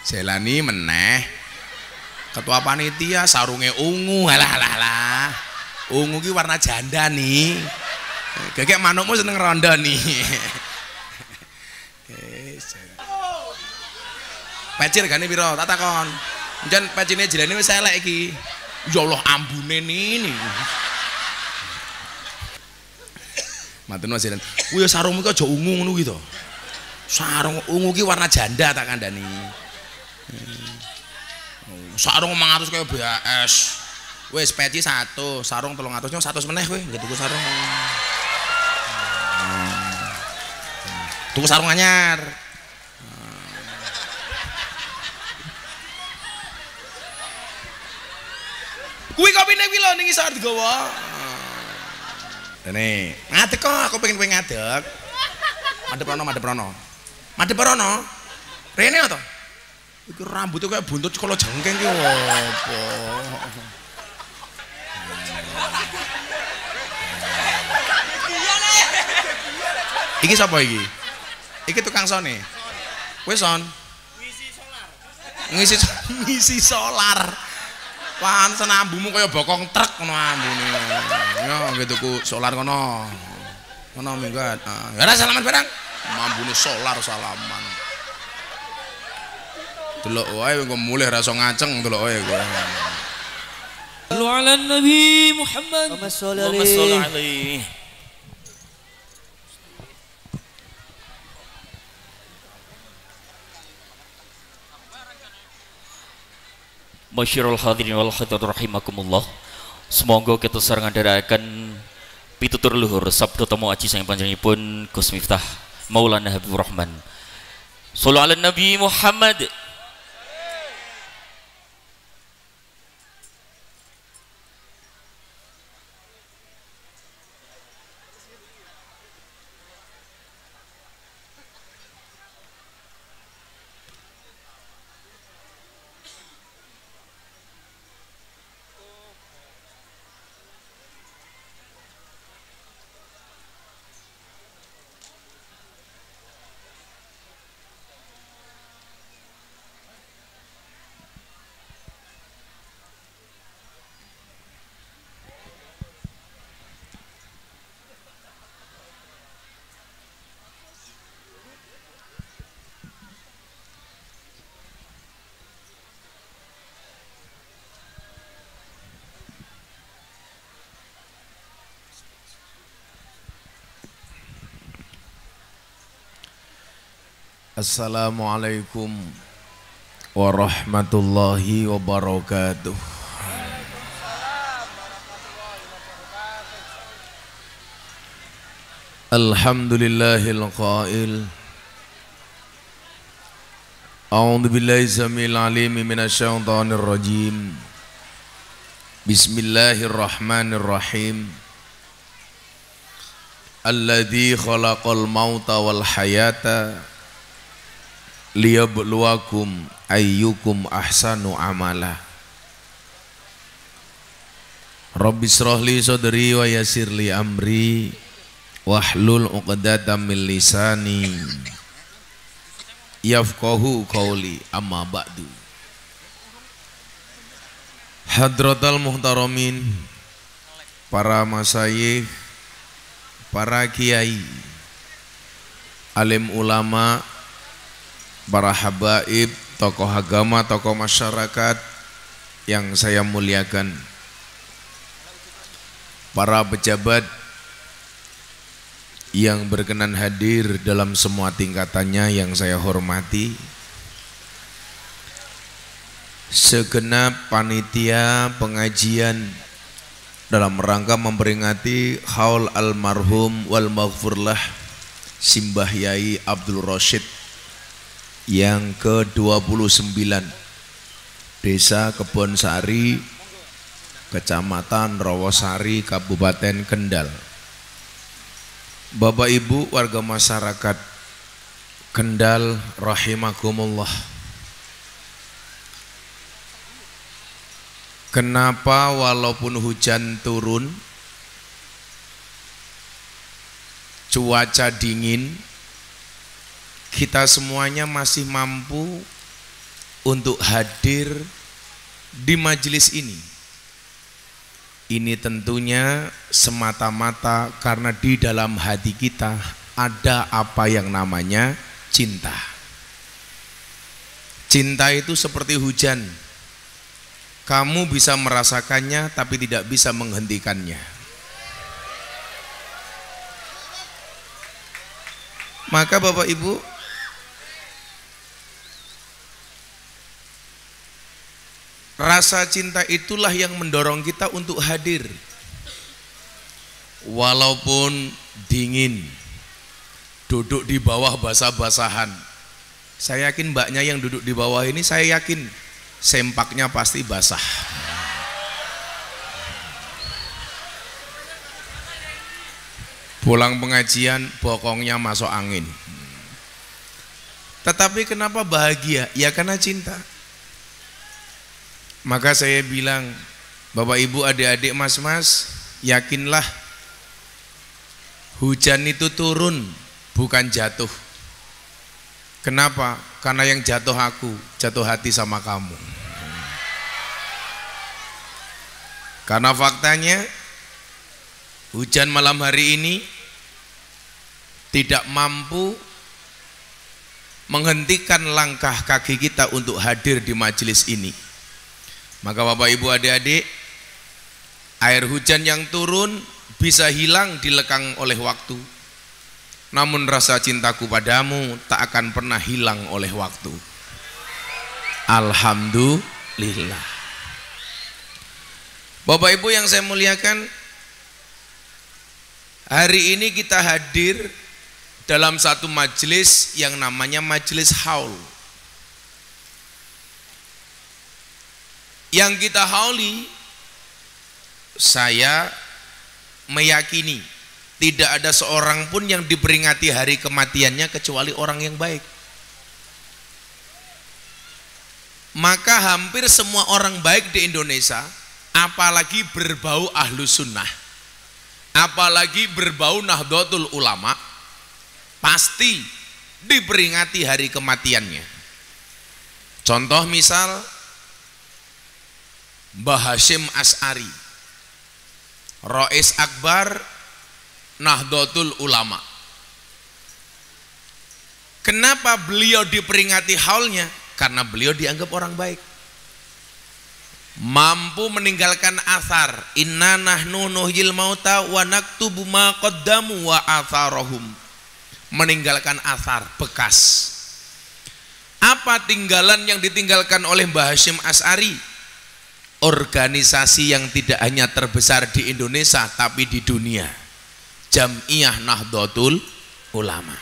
Jelani meneh. Ketua panitia sarunge ungu. Halah. Ungu ki warna janda nih. Kayak manukmu seneng rondo nih. Pecir gane piro? Tak takon. Njen pecine Jelani wis elek iki. Ya Allah ambune ini. Matur nuwun Jelani. Kuwi sarungmu ki aja ungu ngono ki to. Sarung ungu ki warna janda tak kandhani. Sarung 500 kaya BAS. Wis peci 1, sarung 300 nyong 100 meneh kowe nggih tuku sarung. Tuku sarung anyar. Kuwi kopine kuwi lho ning isor digawa. Dene, ngadeg kok aku pengen kowe ngadeg. Madhep rono. Rene to? Iki rambutnya kayak buntut kalau jengkeng ki opo. Iki sapa iki? Iki tukang sone. Kowe son? Ngisi solar. Pancen ambumu kaya bokong truk ngono ambune. Ya nggih tuku solar kono. Kono minggat. Ya ora salaman barang. Ambune solar salaman. Delok wae engko mulih rasa ngaceng delok wae kowe. Sallu ala Nabi Muhammad. Allahumma sholli alaihi. Masyarul hadirin wal hadirat rahimakumullah. Semoga kita sareng ngandharaken pitutur luhur sabda tamu aji sang panjenenganipun Gus Miftah Maulana Habibur Rahman. Sallu ala Nabi Muhammad. Assalamualaikum warahmatullahi wabarakatuh. Alhamdulillahil qail. A'udzu billahi samil alim minasyaitonir rajim. Bismillahirrahmanirrahim. Alladzi khalaqal mauta wal hayata liyabluwakum ayyukum ahsanu amala. Rabbi shrah li sadri wa yassir li amri wahlul 'uqdatam min lisani yafqahu qawli, amma ba'du. Hadratal muhtaramin, para masyayikh, para kiai, alim ulama, para habaib, tokoh agama, tokoh masyarakat yang saya muliakan, para pejabat yang berkenan hadir dalam semua tingkatannya yang saya hormati, segenap panitia pengajian dalam rangka memperingati haul almarhum wal maghfurlah Simbah Yai Abdul Rashid yang ke-29, Desa Kebonsari, Kecamatan Rawasari, Kabupaten Kendal. Bapak Ibu warga masyarakat Kendal rahimakumullah. Kenapa walaupun hujan turun, cuaca dingin, kita semuanya masih mampu untuk hadir di majelis ini. Ini tentunya semata-mata karena di dalam hati kita ada apa yang namanya cinta. Cinta itu seperti hujan. Kamu bisa merasakannya tapi tidak bisa menghentikannya. Maka Bapak Ibu, rasa cinta itulah yang mendorong kita untuk hadir. Walaupun dingin, duduk di bawah basah-basahan. Saya yakin mbaknya yang duduk di bawah ini, saya yakin sempaknya pasti basah. Pulang pengajian, bokongnya masuk angin. Tetapi kenapa bahagia? Ya karena cinta. Maka saya bilang, Bapak Ibu, adik-adik, mas-mas, yakinlah hujan itu turun, bukan jatuh. Kenapa? Karena yang jatuh aku, jatuh hati sama kamu. Karena faktanya hujan malam hari ini tidak mampu menghentikan langkah kaki kita untuk hadir di majelis ini. Maka Bapak Ibu, adik-adik, air hujan yang turun bisa hilang dilekang oleh waktu, namun rasa cintaku padamu tak akan pernah hilang oleh waktu. Alhamdulillah. Bapak Ibu yang saya muliakan, hari ini kita hadir dalam satu majelis yang namanya majelis haul. Yang kita hauli, saya meyakini tidak ada seorang pun yang diperingati hari kematiannya kecuali orang yang baik. Maka hampir semua orang baik di Indonesia, apalagi berbau ahlus sunnah, apalagi berbau nahdlatul ulama, pasti diperingati hari kematiannya. Contoh misal Mbah Hasyim Asy'ari, Rais Akbar Nahdlatul Ulama. Kenapa beliau diperingati haulnya? Karena beliau dianggap orang baik, mampu meninggalkan athar. Inna nahnu nuhyil mauta wa naktubu ma qaddamu wa atharahum. Meninggalkan athar, bekas. Apa tinggalan yang ditinggalkan oleh Mbah Hasyim Asy'ari? Organisasi yang tidak hanya terbesar di Indonesia tapi di dunia, Jam'iyah Nahdlatul Ulama.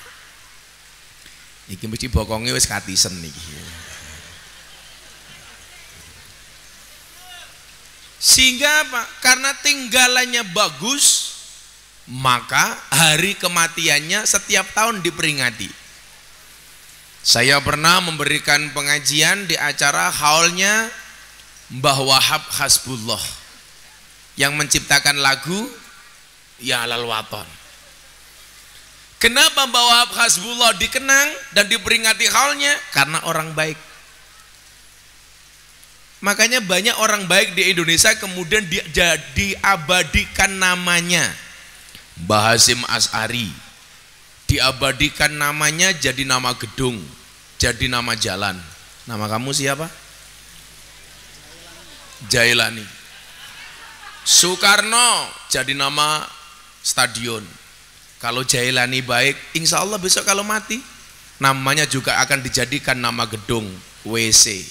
Iki mesti bokonge wis katisen niki. Sehingga apa? Karena tinggalannya bagus, maka hari kematiannya setiap tahun diperingati. Saya pernah memberikan pengajian di acara haulnya Mbah Wahab Hasbullah yang menciptakan lagu Ya Alal Waton. Kenapa Mbah Wahab Hasbullah dikenang dan diperingati haulnya? Karena orang baik. Makanya banyak orang baik di Indonesia kemudian diabadikan namanya. Mbah Hasyim Asy'ari diabadikan namanya jadi nama gedung, jadi nama jalan. Nama kamu siapa? Jailani. Soekarno jadi nama stadion. Kalau Jailani baik, insya Allah besok kalau mati namanya juga akan dijadikan nama gedung, WC.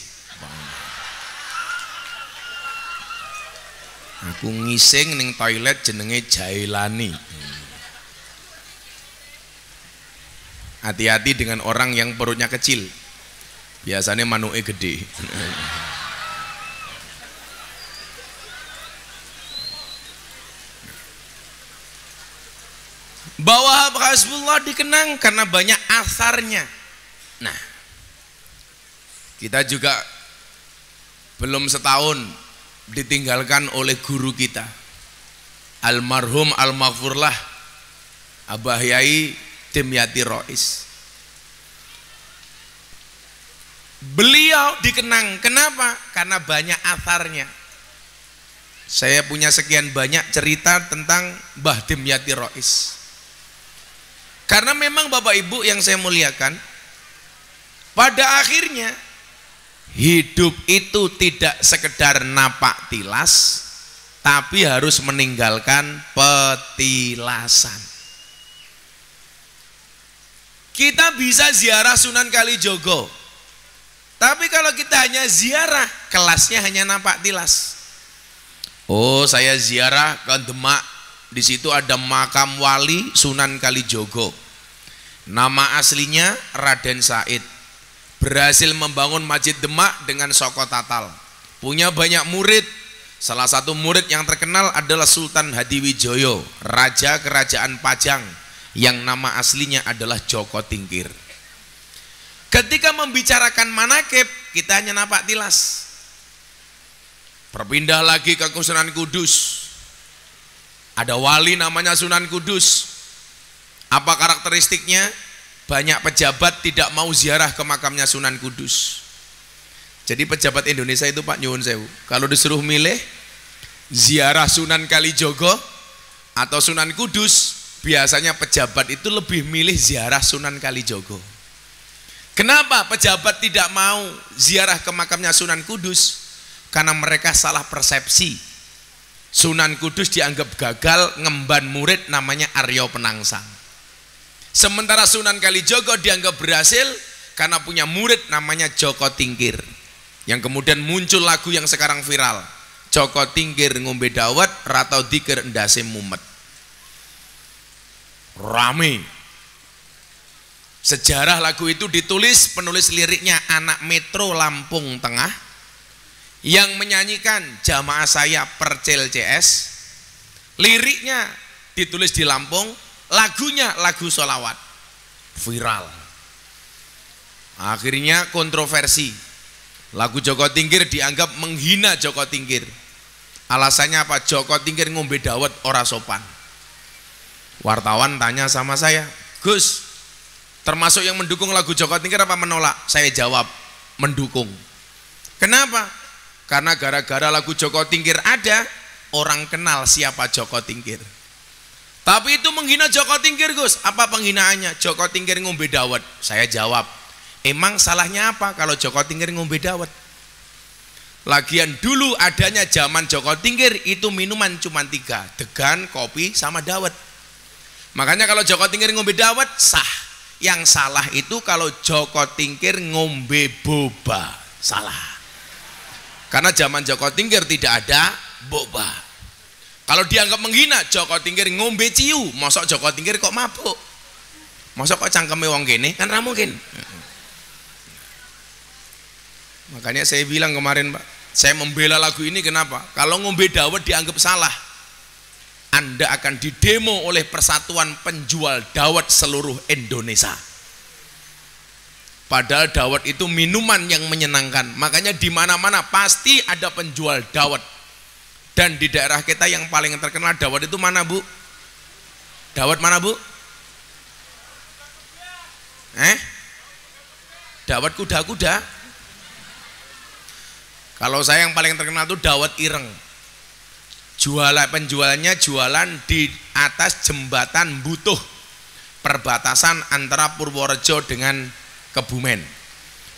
Aku ngising ning toilet jenenge Jailani. Hati-hati dengan orang yang perutnya kecil, biasanya manuke gede. Mbah Wahab Hasbullah dikenang karena banyak asarnya. Nah, kita juga belum setahun ditinggalkan oleh guru kita, almarhum almaghfurlah Abah Yai Dimyati Rais. Beliau dikenang, kenapa? Karena banyak atharnya. Saya punya sekian banyak cerita tentang Mbah Dimyati Rais. Karena memang Bapak Ibu yang saya muliakan, pada akhirnya hidup itu tidak sekedar napak tilas, tapi harus meninggalkan petilasan. Kita bisa ziarah Sunan Kalijogo, tapi kalau kita hanya ziarah, kelasnya hanya napak tilas. Oh, saya ziarah ke Demak, di situ ada makam wali Sunan Kalijogo. Nama aslinya Raden Said. Berhasil membangun Masjid Demak dengan Soko Tatal. Punya banyak murid. Salah satu murid yang terkenal adalah Sultan Hadiwijoyo, Raja Kerajaan Pajang, yang nama aslinya adalah Joko Tingkir. Ketika membicarakan manakib, kita hanya napak tilas. Berpindah lagi ke Sunan Kudus. Ada wali namanya Sunan Kudus. Apa karakteristiknya? Banyak pejabat tidak mau ziarah ke makamnya Sunan Kudus. Jadi pejabat Indonesia itu Pak nyuwun sewu, kalau disuruh milih ziarah Sunan Kalijogo atau Sunan Kudus, biasanya pejabat itu lebih milih ziarah Sunan Kalijogo. Kenapa pejabat tidak mau ziarah ke makamnya Sunan Kudus? Karena mereka salah persepsi. Sunan Kudus dianggap gagal ngemban murid namanya Aryo Penangsang. Sementara Sunan Kalijogo dianggap berhasil karena punya murid namanya Joko Tingkir. Yang kemudian muncul lagu yang sekarang viral. Joko Tingkir ngombe dawet, ratau dikir endase mumet. Rame. Sejarah lagu itu ditulis penulis liriknya anak Metro Lampung Tengah, yang menyanyikan jamaah saya Percil CS. Liriknya ditulis di Lampung, lagunya lagu sholawat, viral. Akhirnya kontroversi. Lagu Joko Tingkir dianggap menghina Joko Tingkir. Alasannya apa? Joko Tingkir ngombe dawet ora sopan. Wartawan tanya sama saya, Gus, termasuk yang mendukung lagu Joko Tingkir apa menolak? Saya jawab, mendukung. Kenapa? Karena gara-gara lagu Joko Tingkir ada, orang kenal siapa Joko Tingkir. Tapi itu menghina Joko Tingkir, Gus. Apa penghinaannya? Joko Tingkir ngombe dawet. Saya jawab, emang salahnya apa kalau Joko Tingkir ngombe dawet? Lagian dulu adanya zaman Joko Tingkir itu minuman cuma 3, degan, kopi, sama dawet. Makanya kalau Joko Tingkir ngombe dawet sah. Yang salah itu kalau Joko Tingkir ngombe boba, salah. Karena zaman Joko Tingkir tidak ada boba. Kalau dianggap menghina, Joko Tingkir ngombe ciu, mosok Joko Tingkir kok mabuk? Mosok kok cangkeme wong kene? Kan ra mungkin. Makanya saya bilang kemarin, Pak, saya membela lagu ini kenapa? Kalau ngombe dawet dianggap salah, Anda akan didemo oleh Persatuan Penjual Dawet seluruh Indonesia. Padahal dawet itu minuman yang menyenangkan. Makanya di mana-mana pasti ada penjual dawet. Dan di daerah kita yang paling terkenal dawet itu mana, Bu? Dawet mana, Bu? Dawet kuda-kuda. Kalau saya yang paling terkenal itu dawet ireng. Penjualannya jualan di atas jembatan Butuh, perbatasan antara Purworejo dengan Kebumen.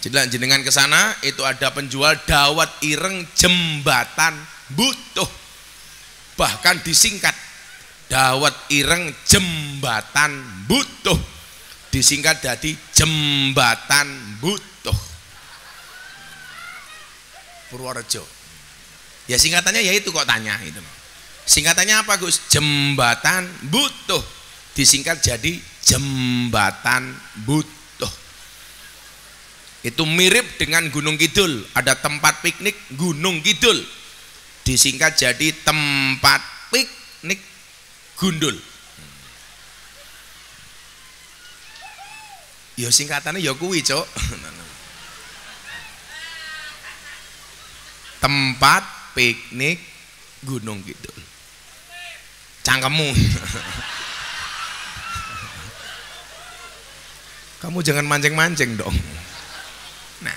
Jadi jenengan ke sana itu ada penjual dawet ireng jembatan Butuh. Bahkan disingkat dawet ireng jembatan Butuh. Disingkat jadi jembatan Butuh. Purworejo. Ya singkatannya ya itu, kok tanya itu. Singkatannya apa, Gus? Jembatan Butuh. Disingkat jadi jembatan Butuh. Itu mirip dengan Gunung Kidul, ada tempat piknik Gunung Kidul, disingkat jadi tempat piknik Gundul. Ya singkatannya ya kuwi, Cok. Tempat piknik Gunung Kidul. Cangkemmu. Kamu jangan mancing-mancing dong. Nah,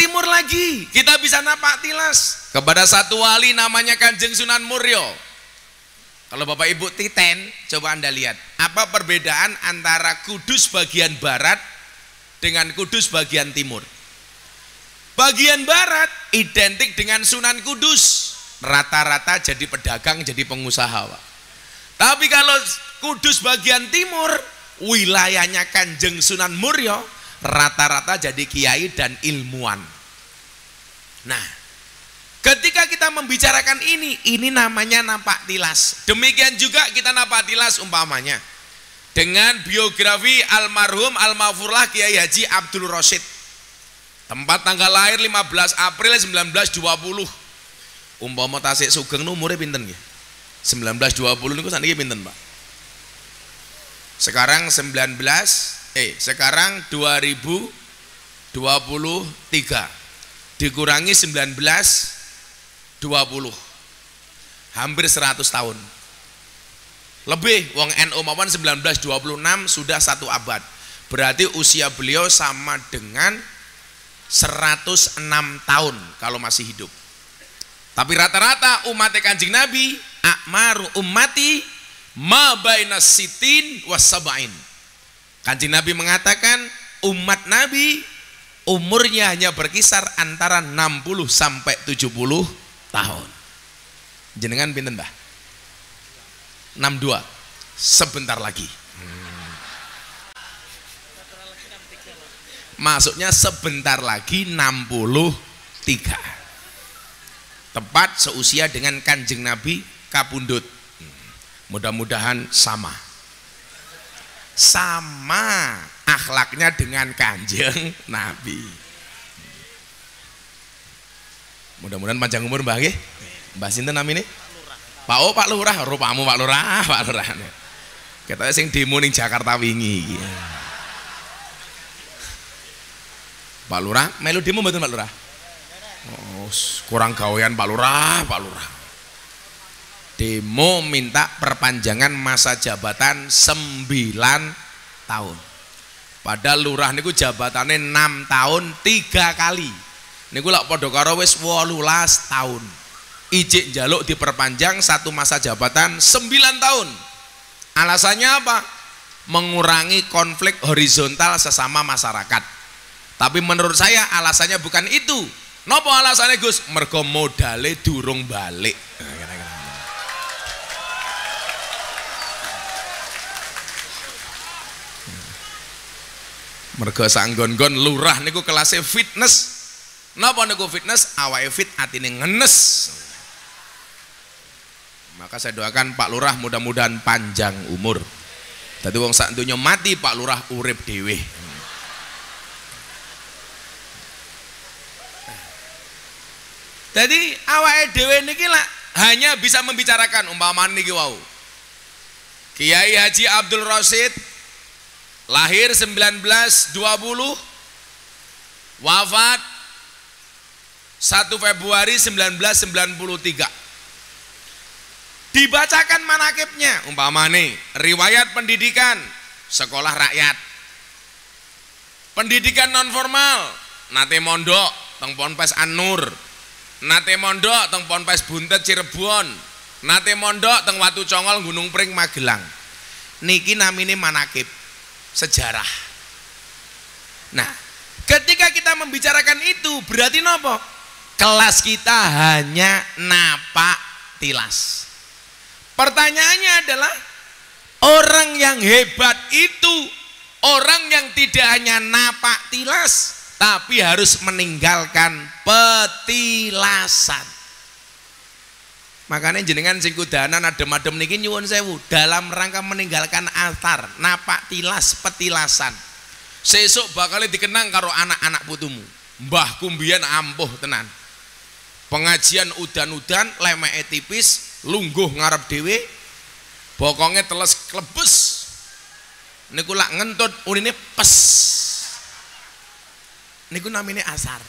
timur lagi kita bisa napak tilas kepada satu wali namanya Kanjeng Sunan Muria. Kalau Bapak Ibu titen, coba Anda lihat apa perbedaan antara Kudus bagian barat dengan Kudus bagian timur. Bagian barat identik dengan Sunan Kudus, rata-rata jadi pedagang, jadi pengusaha, Pak. Tapi kalau Kudus bagian timur, wilayahnya Kanjeng Sunan Muria, rata-rata jadi kiai dan ilmuwan. Nah, ketika kita membicarakan ini namanya napak tilas. Demikian juga kita napak tilas umpamanya dengan biografi almarhum almarhumlah Kiai Haji Abdul Rosyid. Tempat tanggal lahir 15 April 1920. Umpama tasik sugeng umure pinten nggih? 1920 niku saniki pinten, Pak? Sekarang 2023 dikurangi 1920, hampir 100 tahun lebih. Wong NU mawon 1926 sudah 1 abad, berarti usia beliau sama dengan 106 tahun kalau masih hidup. Tapi rata-rata umat Kanjeng Nabi, akmaru ummati ma baina sitin was sab'in. Kanjeng Nabi mengatakan umat Nabi umurnya hanya berkisar antara 60 sampai 70 tahun. Jenengan pinten, Mbah? 62. Sebentar lagi. Masuknya sebentar lagi 63. Tepat seusia dengan Kanjeng Nabi kapundhut. Mudah-mudahan sama akhlaknya dengan Kanjeng Nabi. Mudah-mudahan panjang umur, Mbah nggih. Mbah sinten namine? Pak Lurah, rupamu Pak Lurah. Kita sing demo ning Jakarta wingi iki. Pak Lurah melu demo mboten, Pak Lurah? Oh, kurang gawean Pak Lurah. Demo minta perpanjangan masa jabatan 9 tahun. Padahal lurah niku jabatannya 6 tahun 3 kali. Niku lak padha karo wis 18 tahun. Ijik njaluk diperpanjang satu masa jabatan 9 tahun. Alasannya apa? Mengurangi konflik horizontal sesama masyarakat. Tapi menurut saya alasannya bukan itu. Napa alasannya, Gus? Mergo modale durung balik. Mergo sanggon-gon lurah niku kelasnya fitness. Napa niku fitness? Awake fit, atine ngenes. Maka saya doakan Pak Lurah mudah-mudahan panjang umur. Dadi wong sak donya mati, Pak Lurah urip dhewe. Jadi awake dhewe niki lah hanya bisa membicarakan umpamane niki wau. Kiai Haji Abdul Rosyid lahir 1920, wafat 1 Februari 1993. Dibacakan manakibnya umpamane riwayat pendidikan sekolah rakyat, pendidikan non formal nate mondok teng Ponpes An-Nur, nate mondok teng Ponpes Buntet Cirebon, nate mondok teng Watu Congol Gunung Pring Magelang. Niki namine manakib sejarah. Nah, ketika kita membicarakan itu berarti nopo? Kelas kita hanya napak tilas. Pertanyaannya adalah orang yang hebat itu orang yang tidak hanya napak tilas tapi harus meninggalkan petilasan. Makanya jenengan sing kudanan adem-adem niki nyuwun sewu dalam rangka meninggalkan athar, napak tilas, petilasan. Sesuk bakal dikenang karo anak-anak putumu. Mbahku mbiyen ampuh tenan. Pengajian udan-udan, lemeke tipis, lungguh ngarep dhewe, bokonge teles klebes. Niku lak ngentut urine pes. Niku namine asar.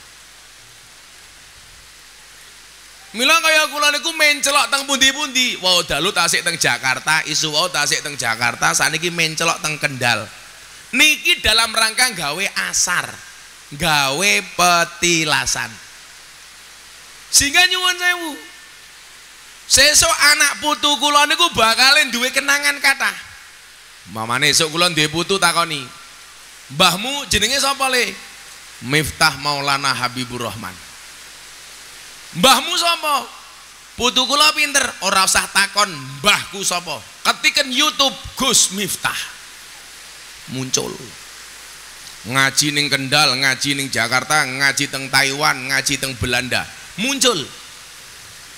Mila kaya kula niku mencelok teng pundi-pundi. Wau dalu tasik teng Jakarta, isu wau tasik teng Jakarta, saniki mencelok teng Kendal. Niki dalam rangka gawe asar. gawe petilasan. Sehingga nyuwun sewu, sesuk anak putu kula niku bakalen duwe kenangan kathah. Mamane esuk kula duwe putu takoni, "Mbahmu jenenge sapa le?" "Miftah Maulana Habibur Rahman." "Mbahmu sapa?" "Putu kula pinter." "Ora usah takon mbahku sapa. Ketiken YouTube Gus Miftah." Muncul. Ngaji ning Kendal, ngaji ning Jakarta, ngaji teng Taiwan, ngaji teng Belanda. Muncul.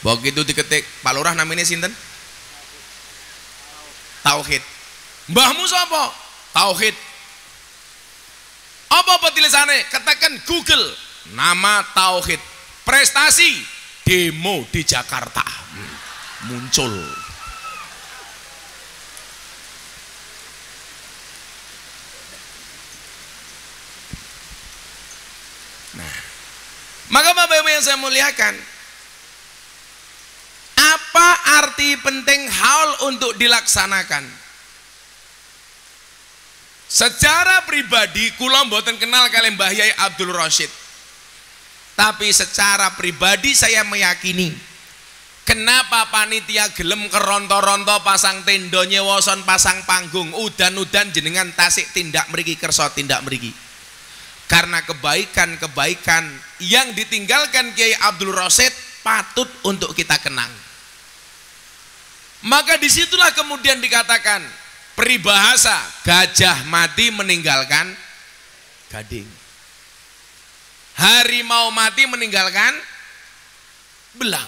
Begitu diketik, "Pak Lurah namanya sinten?" "Tauhid." "Mbahmu sapa?" "Tauhid." "Apa petilisane?" Katakan Google, nama Tauhid. Prestasi demo di Jakarta. Muncul. Nah, maka Bapak Ibu yang saya muliakan, apa arti penting haul untuk dilaksanakan? Secara pribadi kula mboten kenal kalian Mbah Yai Abdul Rasyid, tapi secara pribadi saya meyakini kenapa panitia gelem keronto-ronto pasang tenda nyewoson pasang panggung udan-udan jenengan tasik tindak mriki kersa tindak mriki, karena kebaikan-kebaikan yang ditinggalkan Kiai Abdul Rasyid patut untuk kita kenang. Maka disitulah kemudian dikatakan peribahasa gajah mati meninggalkan gading, harimau mati meninggalkan belang,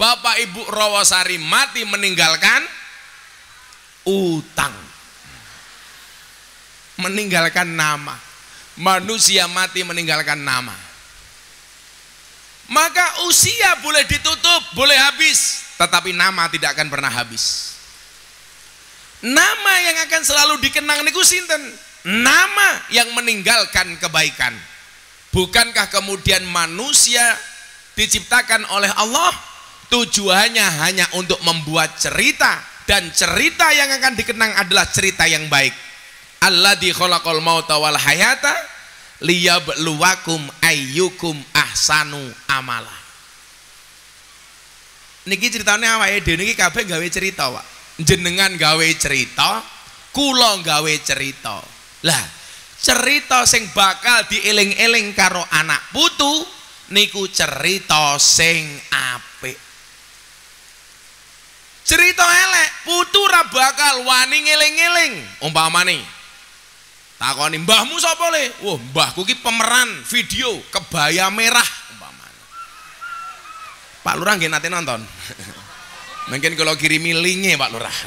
Bapak Ibu Rawasari mati meninggalkan utang, meninggalkan nama. Manusia mati meninggalkan nama. Maka usia boleh ditutup, boleh habis, tetapi nama tidak akan pernah habis. Nama yang akan selalu dikenang niku sinten? Nama yang meninggalkan kebaikan. Bukankah kemudian manusia diciptakan oleh Allah tujuannya hanya untuk membuat cerita, dan cerita yang akan dikenang adalah cerita yang baik. Alladzi khalaqal mauta wal hayata liyabluwakum ayyukum ahsanu amala. Niki ceritanya awake dhewe niki kabeh gawe cerita, Pak. Jenengan gawe cerita, kula gawe cerita. Lah, cerita sing bakal dieling-eling karo anak putu niku cerita sing apik. Cerita elek putu ra bakal wani ngeling-eling. Umpamane takoni, "Mbahmu sapa le?" "Wah, mbahku ki pemeran video Kebaya Merah." Umpamane. Pak Lurah nggih nate nonton. Mungkin kalau kirimi linge Pak Lurah.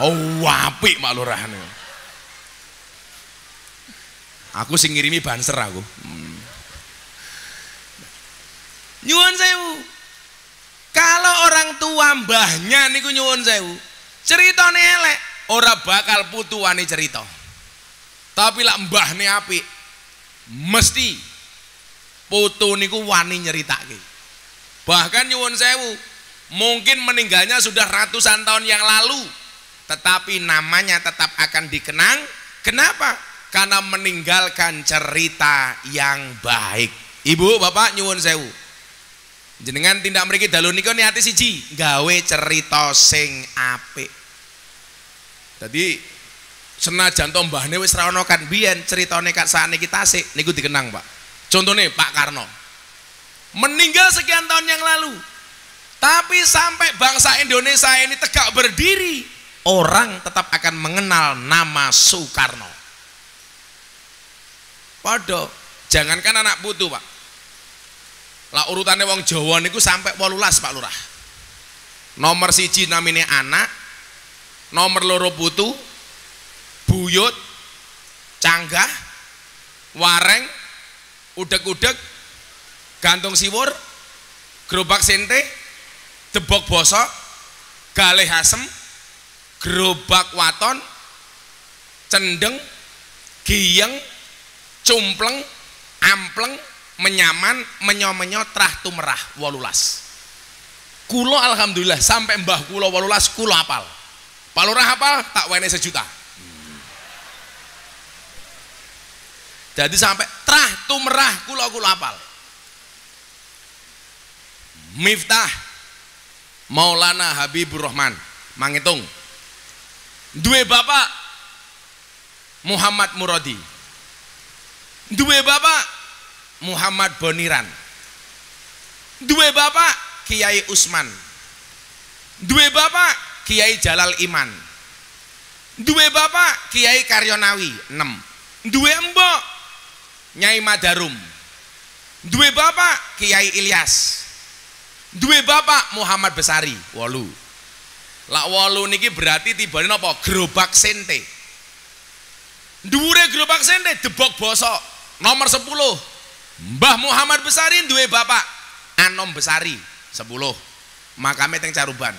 Oh, apik Pak Lurah. Aku sing ngirimi banser aku. Nyuwun sewu. Kalau orang tua mbahnya niku nyuwun sewu, ceritane elek, ora bakal putu wani cerita. Tapi lak mbahne apik, mesti putu niku wani nyeritake. Bahkan nyuwun sewu, mungkin meninggalnya sudah ratusan tahun yang lalu, tetapi namanya tetap akan dikenang. Kenapa? Karena meninggalkan cerita yang baik. Ibu, Bapak nyuwun sewu, jenengan tindak mriki dalu nika niate siji, gawe cerita sing apik. Jadi senajan to mbahne wis ra ono kan biyen critane kat sakniki tasik niku dikenang, Pak. Contohnya Pak Karno meninggal sekian tahun yang lalu, tapi sampai bangsa Indonesia ini tegak berdiri, orang tetap akan mengenal nama Soekarno. Padha jangankan anak putu, Pak. Lah urutannya wong Jawa niku sampai 18 Pak Lurah. Nomor 1 namine anak, nomor 2 putu, buyut, canggah, wareng, udek-udek, gantung siwur, gerobak sente, debok bosok, galih asem, gerobak waton, cendeng, giyeng, cumpleng, ampleng, menyaman, menyo-menyo, trah tumerah 18. Kulo alhamdulillah sampai mbah kulo 18 kulo hafal. Pak Lurah hafal, tak wene 1 juta. Jadi sampai trah tumrah kula apal. Miftah Maulana Habibur Rahman mangitung. Duwe bapak Muhammad Muradi. Duwe bapak Muhammad Boniran. Duwe bapak Kiai Usman. Duwe bapak Kiai Jalal Iman. Duwe bapak Kiai Karyonawi 6. Duwe mbok Nyai Madarum. Duwe bapak Kiai Ilyas. Duwe bapak Muhammad Besari 8. Lak 8 niki berarti tibane napa? Gerobak sente. Dhuwure gerobak sente debok bosok. Nomor 10. Mbah Muhammad Besari duwe bapak Anom Besari 10. Makame teng Caruban.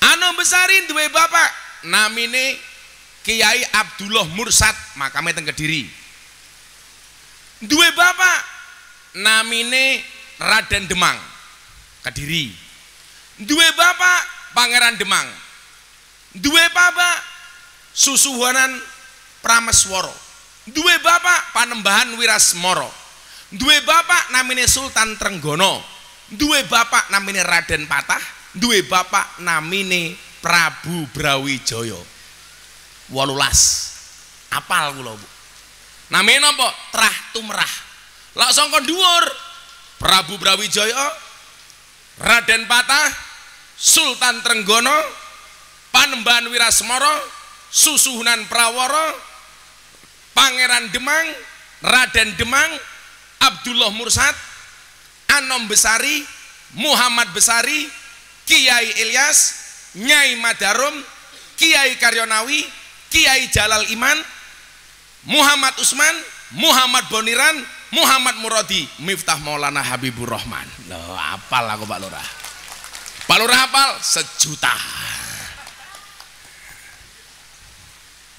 Anom Besari duwe bapak namine Kiai Abdullah Mursad, makame teng Kediri. Duwe bapak namine Raden Demang, Kediri. Duwe bapak Pangeran Demang. Duwe bapak Susuhunan Prameswara. Duwe bapak Panembahan Wirasmara. Duwe bapak namine Sultan Trenggono. Duwe bapak namine Raden Patah. Duwe bapak namine Prabu Brawijaya. 18. Apal kula, Bu. Namine napa? Trah tumrah. Lak sangka dhuwur Prabu Brawijaya, Raden Patah, Sultan Trenggono, Panembahan Wirasmara, Susuhunan Prawara, Pangeran Demang, Raden Demang, Abdullah Mursad, Anom Besari, Muhammad Besari, Kiai Ilyas, Nyai Madarum, Kiai Karyonawi, Kiai Jalal Iman, Muhammad Usman, Muhammad Boniran, Muhammad Muradi, Miftah Maulana Habibur Rahman. Loh, apal aku Pak Lurah. Pak Lurah apal 1 juta.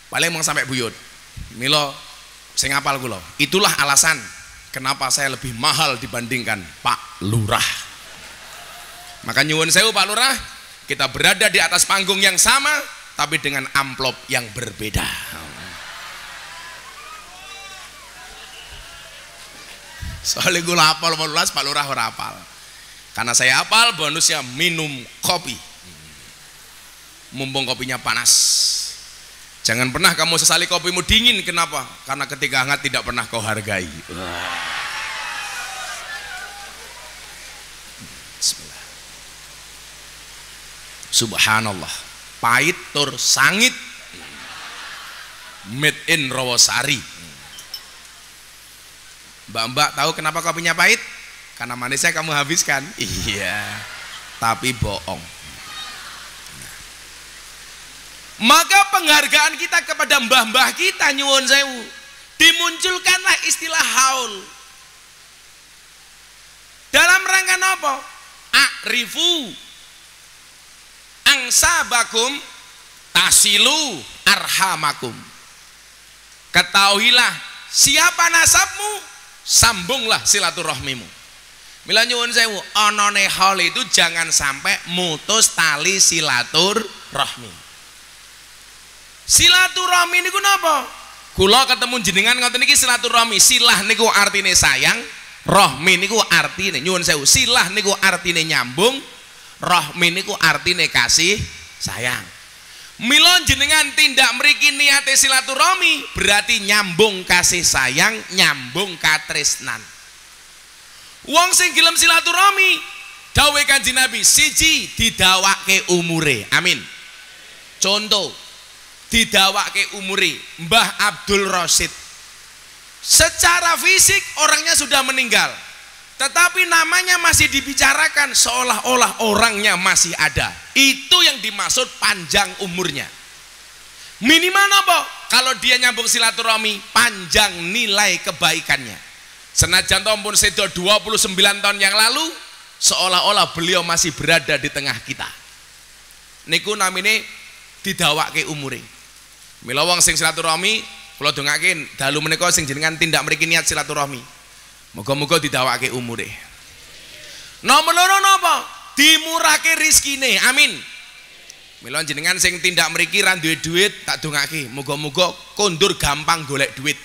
Paling mau sampai buyut. Milo sing apal kula. Itulah alasan kenapa saya lebih mahal dibandingkan Pak Lurah. Maka nyuwun sewu Pak Lurah, kita berada di atas panggung yang sama tapi dengan amplop yang berbeda. Soalnya gue hafal 18, Pak Lurah ora hafal. Karena saya hafal bonusnya minum kopi. Mumpung kopinya panas. Jangan pernah kamu sesali kopimu dingin. Kenapa? Karena ketika hangat tidak pernah kau hargai. Bismillah. Subhanallah. Pahit tur sangit. Made in Rawasari. Mbak-mbak tahu kenapa kopinya pahit? Karena manisnya kamu habiskan. Iya, tapi bohong. Maka penghargaan kita kepada mbah-mbah kita nyuwun sewu, dimunculkanlah istilah haul. Dalam rangka apa? A'rifu angsabakum tasilu arhamakum. Ketahuilah siapa nasabmu, sambunglah silaturahmimu. Mila nyuwun sewu, onone haul itu jangan sampai mutus tali silaturahmi. Silaturahmi niku napa? Kula ketemu jenengan ngoten niki silaturahmi. Silah niku artine sayang, rahmi niku artine nyuwun sewu, silah niku artine nyambung, rahmi niku artine kasih sayang. Mila jenengan tindak mriki niate silaturahmi berarti nyambung kasih sayang, nyambung katresnan. Wong sing gelem silaturahmi dawuh Kanjeng Nabi, siji didawake umure. Amin. Contoh, didawake umure Mbah Abdul Rasid. Secara fisik orangnya sudah meninggal, tetapi namanya masih dibicarakan seolah-olah orangnya masih ada. Itu yang dimaksud panjang umurnya. Minimal apa? Kalau dia nyambung silaturahmi, panjang nilai kebaikannya. Senajan pun sedo 29 tahun yang lalu, seolah-olah beliau masih berada di tengah kita. Niku namine didawake umure. Mila wong sing silaturahmi, kula dongaken dalu menika sing jenengan tindak mriki niat silaturahmi. Moga-moga didawake umure. Nomor loro napa? Dimurake rizkine. Amin. Mila jenengan sing tindak mriki ra duwe duit, tak dongake muga-muga kondur gampang golek duit.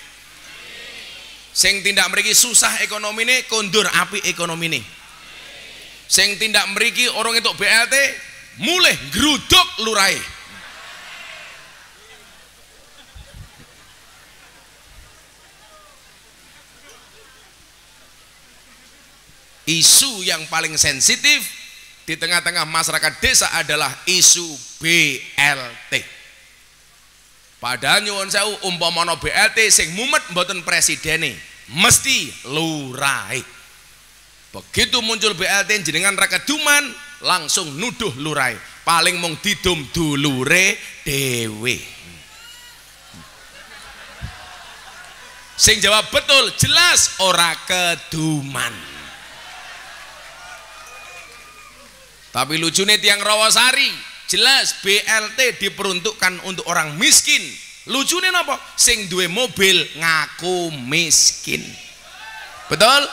Sing tindak mriki susah ekonomine, kondur apik ekonomine. Sing tindak mriki orang entuk BLT, mulih gruduk lurahe. Isu yang paling sensitif di tengah-tengah masyarakat desa adalah isu BLT. Padahal nyuwun sewu umpamana BLT sing mumet mboten presidene, mesti lurahe. Begitu muncul BLT jenengan ra keduman, langsung nuduh lurahe. Paling mung didum dulure dhewe. Sing jawab betul, jelas ora keduman. Tapi lucunya tiang Rawasari, jelas BLT diperuntukkan untuk orang miskin. Lucunya apa? Sing duwe mobil ngaku miskin. Betul?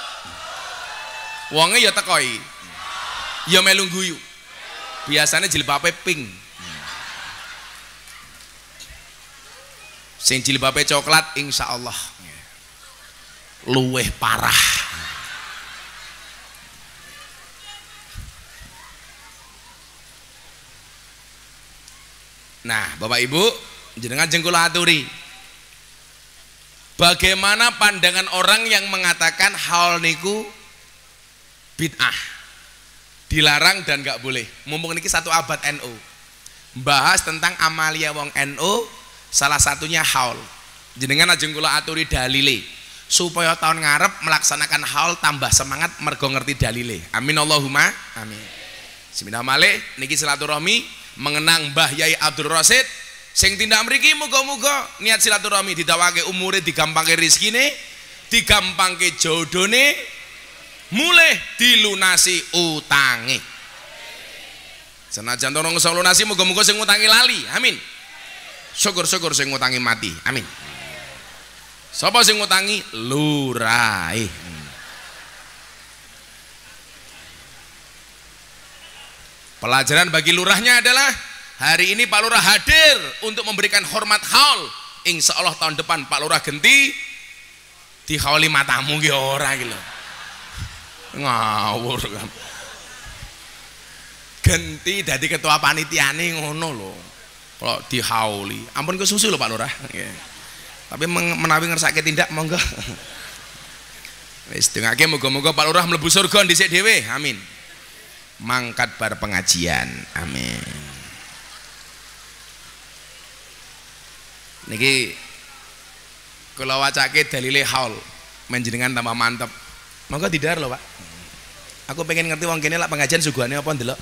Wonge ya tekoi, ya melu guyu. Biasanya jilbabe pink. Sing jilbabe coklat insya Allah luweh parah. Nah, Bapak Ibu, jenengan jengkula aturi. Bagaimana pandangan orang yang mengatakan hal niku bid'ah, dilarang dan nggak boleh. Mumpung niki satu abad NU, bahas tentang amalia wong NU, salah satunya haul. Jenengan jengkula aturi dalile supaya tahun ngarep melaksanakan haul tambah semangat mergo ngerti dalile. Amin Allahumma amin. Bismillahirrahmanirrahim. Niki silaturahmi mengenang Mbah Yai Abdul Rasid sing tindak mriki muga-muga niat silaturahmi didawake umure, digampangke rezekine, digampangke jodone, mulih dilunasi utange. Senajan tolong iso lunasi muga-muga sing ngutangi lali. Amin. Syukur-syukur sing ngutangi mati. Amin. Sapa sing ngutangi? Lurahe. Pelajaran bagi lurahnya adalah hari ini Pak Lurah hadir untuk memberikan hormat haul. Insya Allah tahun depan Pak Lurah genti di hauli matamu ki ora iki lho. Ngawur kan. Genti dadi ketua panitiane ngono lho. Kalau di hauli, ampun kesusu lho Pak Lurah. Tapi menawi ngersake tindak monggo. Wis dongake muga-muga Pak Lurah mlebu surga dhisik dhewe. Amin. Mangkat bar pengajian. Amin. Niki kula wacake dalile haul menjenengan tambah mantep. Monggo didar lho Pak. Aku pengen ngerti wong kene lak pengajian suguhane apa ndelok.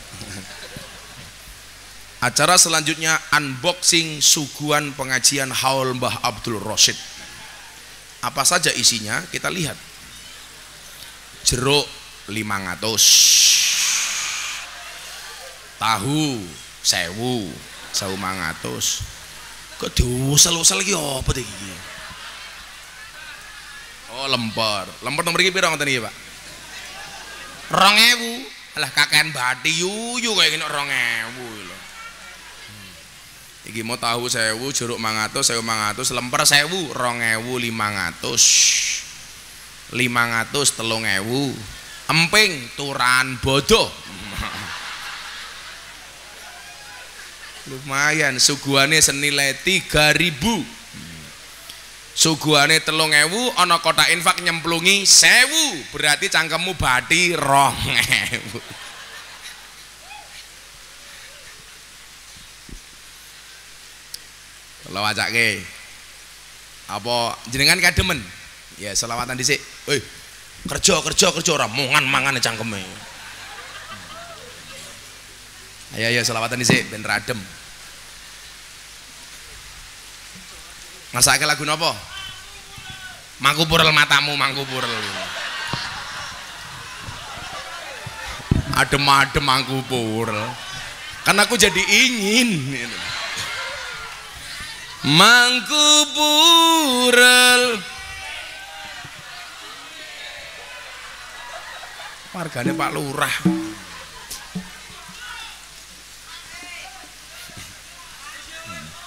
Acara selanjutnya unboxing suguhan pengajian haul Mbah Abdul Rasid. Apa saja isinya kita lihat. Jeruk 500, tahu 1.500. Kok diusel-usel iki apa iki? Oh, lemper nomor iki pira ngoten iki Pak? 2.000. Alah kakean bathi yuyu kaya ngene 2.000 lho. Iki mau tahu 1.000, jeruk 500, 1.500, lemper 1.000, 2.500. 500 3.000. Emping turan bodoh. Lumayan, suguhane senilai 3.000. Suguhane 3.000, ana kotak infak nyemplungi 1.000, berarti cangkemmu bathi 2.000. Kalau wacake apa jenengan kademen? Ya selawatan dhisik. Kerja ora mangan cangkeme. Ayo selawatan dhisik ben radem. Ngrasake lagu napa? Mangku purel matamu, mangku purel. Adem-adem mangku purel. Kan aku jadi ingin. Mangku purel. Wargane Pak Lurah.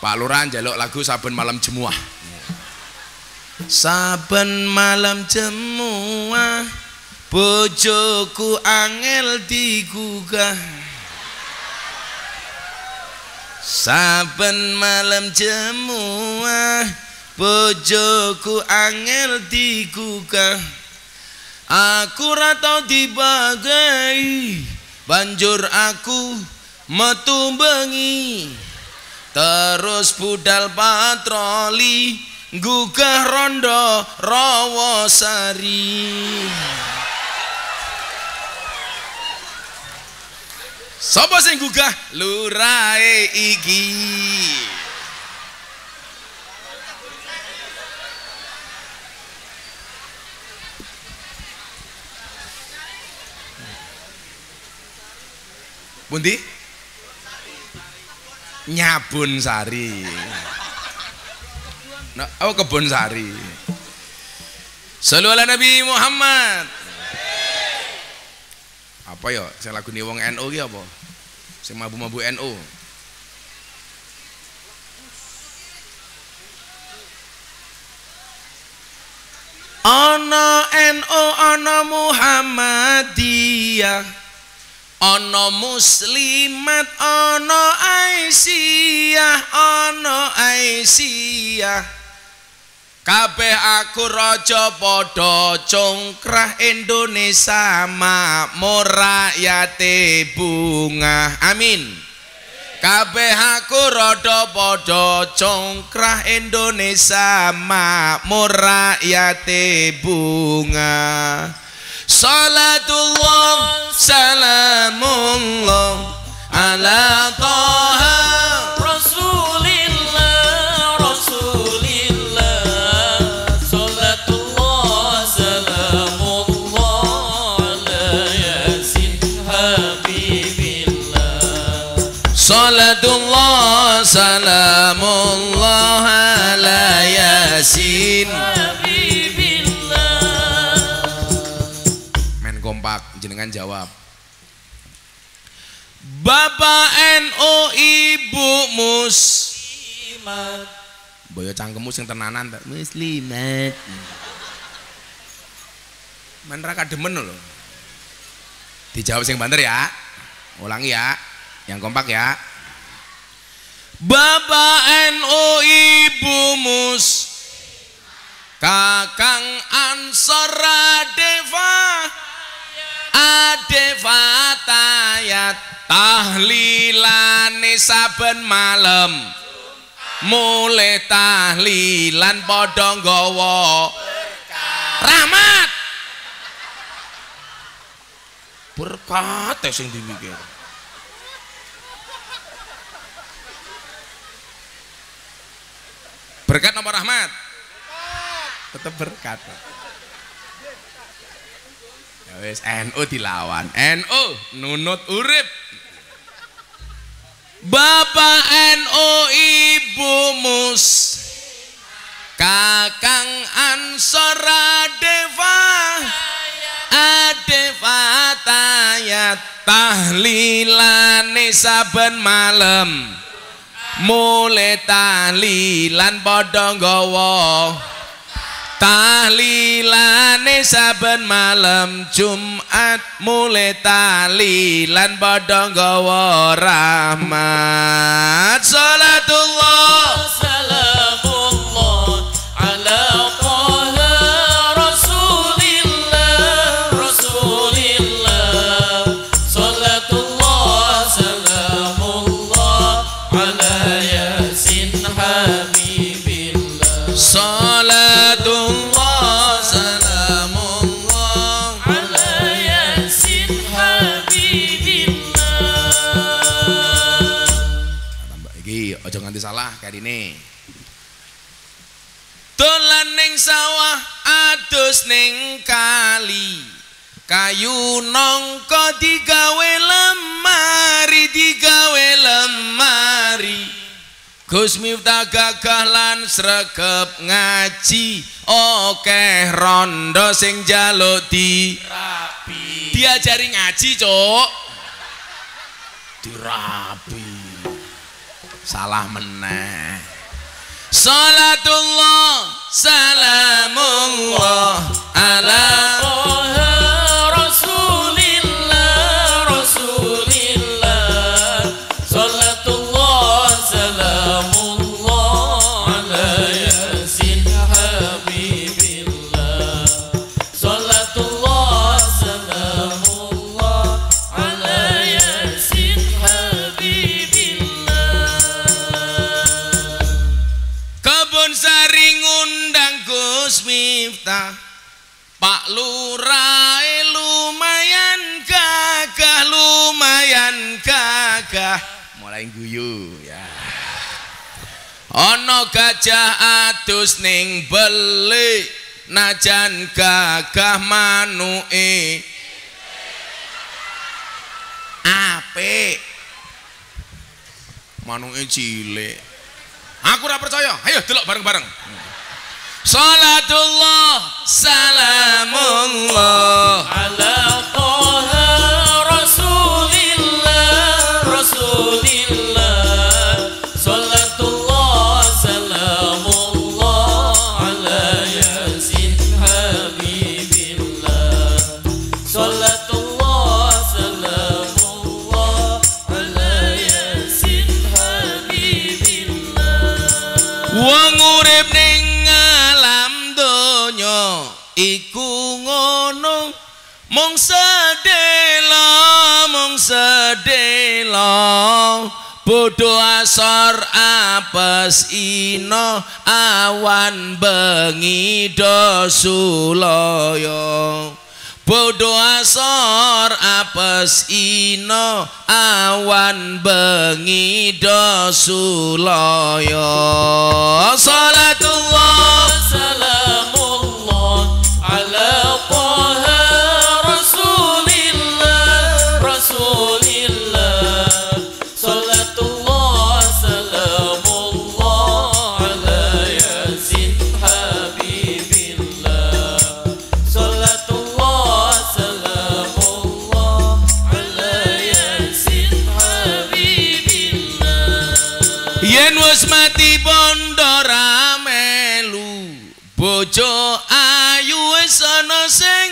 Pak Lurah njaluk lagu saben malam Jemuah. Saben malam jemuah bojoku angel digugah. Saben malam jemuah bojoku angel digugah. Aku ra tau dibagai, banjur aku metu bengi, terus budal patroli gugah rondo Rawasari. Sapa sing gugah? Lurahe iki. Pundi? Nyabun Sari. Nah, oh Kebon Sari. Shallu ala Nabi Muhammad. Apa ya? Sing lagune wong NU ki apa? Sing mabu-mabu NU. Ana NU, ana Muhammadiyah, ana Muslimat, ana Aisyah, ana Aisyah. Kabeh aku raja padha congkrah Indonesia makmur rakyate bunga. Amin. Kabeh aku rada padha congkrah Indonesia makmur rakyate bunga. Salatullah salamullah ala Taha Rasulillah Rasulillah. Salatullah salamullah ala Yasin Habibillah. Salatullah salamullah ala Yasin jenengan jawab. Bapak NU, Ibu Muslimat. Boyo cangkemmu sing tenanan ta? Muslimat. Men ra kademen lho. Dijawab sing banter ya. Ulangi ya. Yang kompak ya. Bapak NU, Ibu Mus, Kakang Ansor Deva Adefatayat tahlilane saben malam, mulai tahlilan padha nggawa rahmat berkat sing dimikir. Berkat apa rahmat? Tetap berkat. Wis NU dilawan, NU nunut urip. Bapak NU, Ibu Mus, Kakang Ansor Adefatayat tahlilane saben malam, mulai tahlilan padha nggawa tahlilane saben malam Jumat, mulai tahlilan padha nggawa rahmat. Salatullah salamullah ala Taha Rasulillah Rasulillah. Salatullah salamullah ala Yasin Habibillah. Salatullah salamullah ala Yasin Habibillah. Tambah iki aja nganti salah kaya ini. Dolan ning sawah adus ning kali, kayu nongko digawe lemari, digawe lemari. Gus Miftah gagah lan sregep ngaji, okeh rondo sing njaluk dirapi. Diajari ngaji, Cuk. Dirapi. Salah meneh. Salatullah salamullah ala Rasulillah Rasulillah Salatullah salamullah ala yasin habibillah Salatullah salamullah ala yasin habibillah Kebon Sari ngundang Gus Miftah Pak Lurah lumayan gagah mulai guyu ya ana gajah adus ning beli najan gagah manuke apik manuke cilik aku ora percaya ayo delok bareng-bareng Salatullah salamullah ala Taha Rasulillah Rasulillah Salatullah salamullah ala yasin habibillah Salatullah salamullah ala yasin habibillah wong urip ning alam donya iku ngono mung sedelo bodho asor apes ino awan bengi do sulaya bodho asor apes ino awan bengi do sulaya salatullah salamullah ala Taha Rasulillah Rasulillah Salatullah salamullah ala yasin habibillah Salatullah salamullah ala yasin habibillah yen wis mati bondo ra melu bojo ayu wis ana sing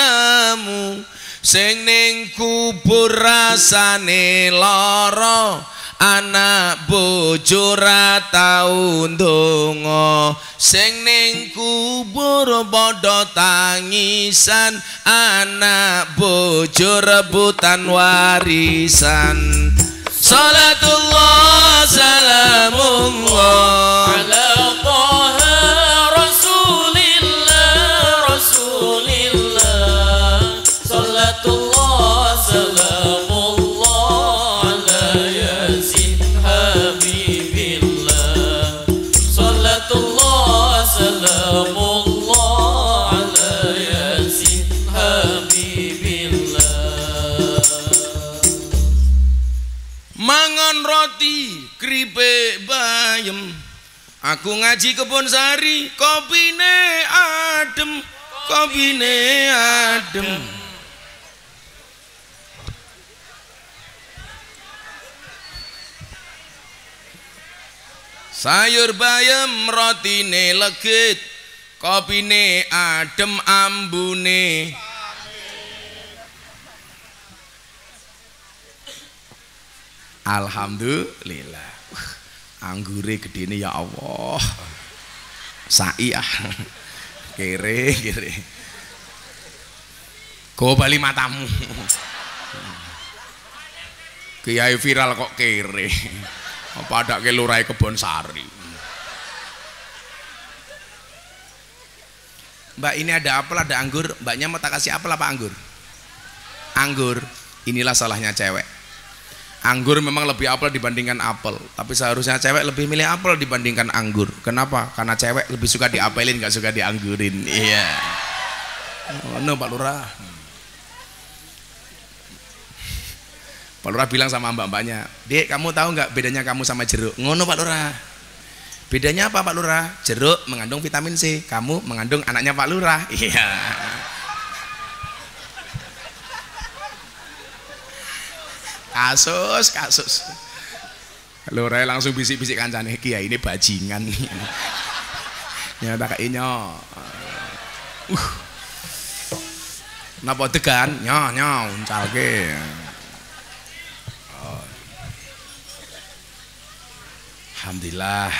nemu sing ning kubur rasane lara anak bojo ra tau ndonga sing ning kubur padha tangisan anak bojo rebutan warisan Salatullah salamullah ala Taha Rasulillah Rasulillah Salatullah salamullah ala yasin habibillah Salatullah salamullah ala yasin habibillah mangan roti kripik bayem aku ngaji Kebon Sari kopine adem sayur bayem rotine legit kopine adem ambune alhamdulillah anggure gedene ya Allah sai kere go bali matamu kiai viral kok kere apa adake lurahe Kebon Sari Mbak ini ada apel ada anggur mbaknya mau tak kasih apel apa anggur inilah salahnya cewek anggur memang lebih apel dibandingkan apel tapi seharusnya cewek lebih milih apel dibandingkan anggur kenapa? Karena cewek lebih suka diapelin gak suka dianggurin iya no Pak Lurah Pak Lurah bilang sama mbak-mbaknya Dek kamu tahu nggak bedanya kamu sama jeruk ngono Pak Lurah bedanya apa Pak Lurah jeruk mengandung vitamin C kamu mengandung anaknya Pak Lurah iya kasus Lurah langsung bisik-bisik kancane, kiai ini bajingan. Nyata kayaknya. Napa degan? Nyo uncalke. Alhamdulillah.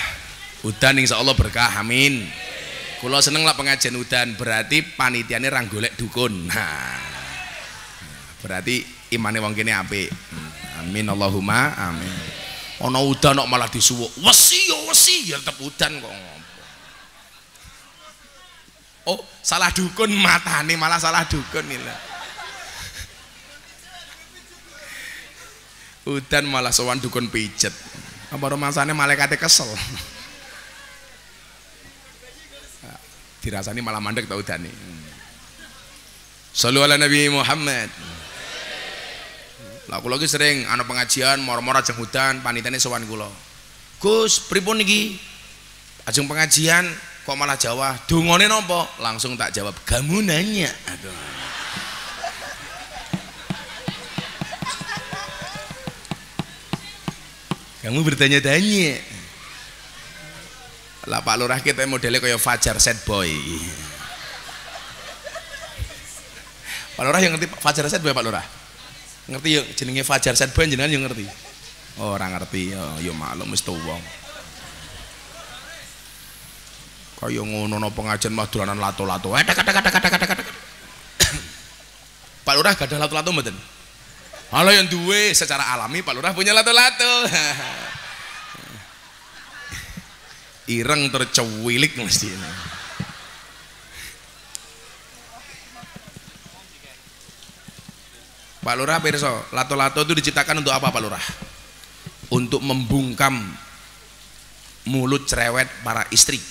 Udan insyaallah berkah, amin. Kula seneng lah pengajian udan, berarti panitiane ra golek dukun. Nah. Berarti imane wong kene apik. Amin Allahumma amin. Ana udan kok malah disuwuk. Wesi ya tetep udan kok. Oh, salah dukun matane malah salah dukun iki lho. Udan malah sowan dukun pijet. Apa romansane malaikate kesel. Dirasani malah mandek tau udane. Shallu ala Nabi Muhammad. Lah kula iki sering ana pengajian moro-moro ajeng udan panitane sowan kula. Gus, pripun niki? Ajeng pengajian kok malah Jawa, dungane napa? Langsung tak jawab, kamu nanya. Aduh. Kamu bertanya-tanya. Lah Pak Lurah kita modelnya kayak Fajar Set Boy. Pak Lurah yang ngerti Fajar Set Boy Pak Lurah? Ngerti yuk jenenge Fajar Set Boy jenengan yang ngerti? Oh, orang ngerti. Oh, yo maklum mesti wong. Kaya ngono napa pengajian mah dolanan lato-lato. Pak Lurah gadah lato-lato mboten? Halo yang duwe secara alami Pak Lurah punya lato-lato. Ireng tercewilik mesti ini. Pak Lurah pirsa, lato-lato itu diciptakan untuk apa Pak Lurah? Untuk membungkam mulut cerewet para istri.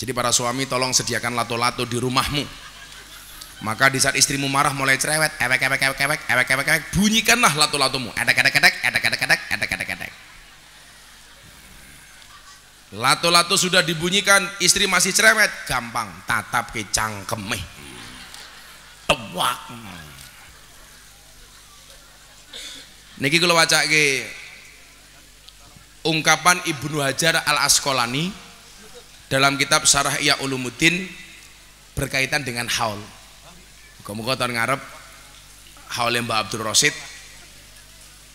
Jadi para suami tolong sediakan lato-lato di rumahmu. Maka di saat istrimu marah mulai cerewet, ewek, bunyikanlah lato-latomu. Edek. Lato-lato sudah dibunyikan, istri masih cerewet, gampang tatap ke cangkemeh. Tewak. Niki kula wacake ungkapan Ibnu Hajar Al-Asqalani dalam kitab Syarah Ihya Ulumuddin berkaitan dengan haul. Muga-muga tahun ngarep haul Mbah Abdul Rasid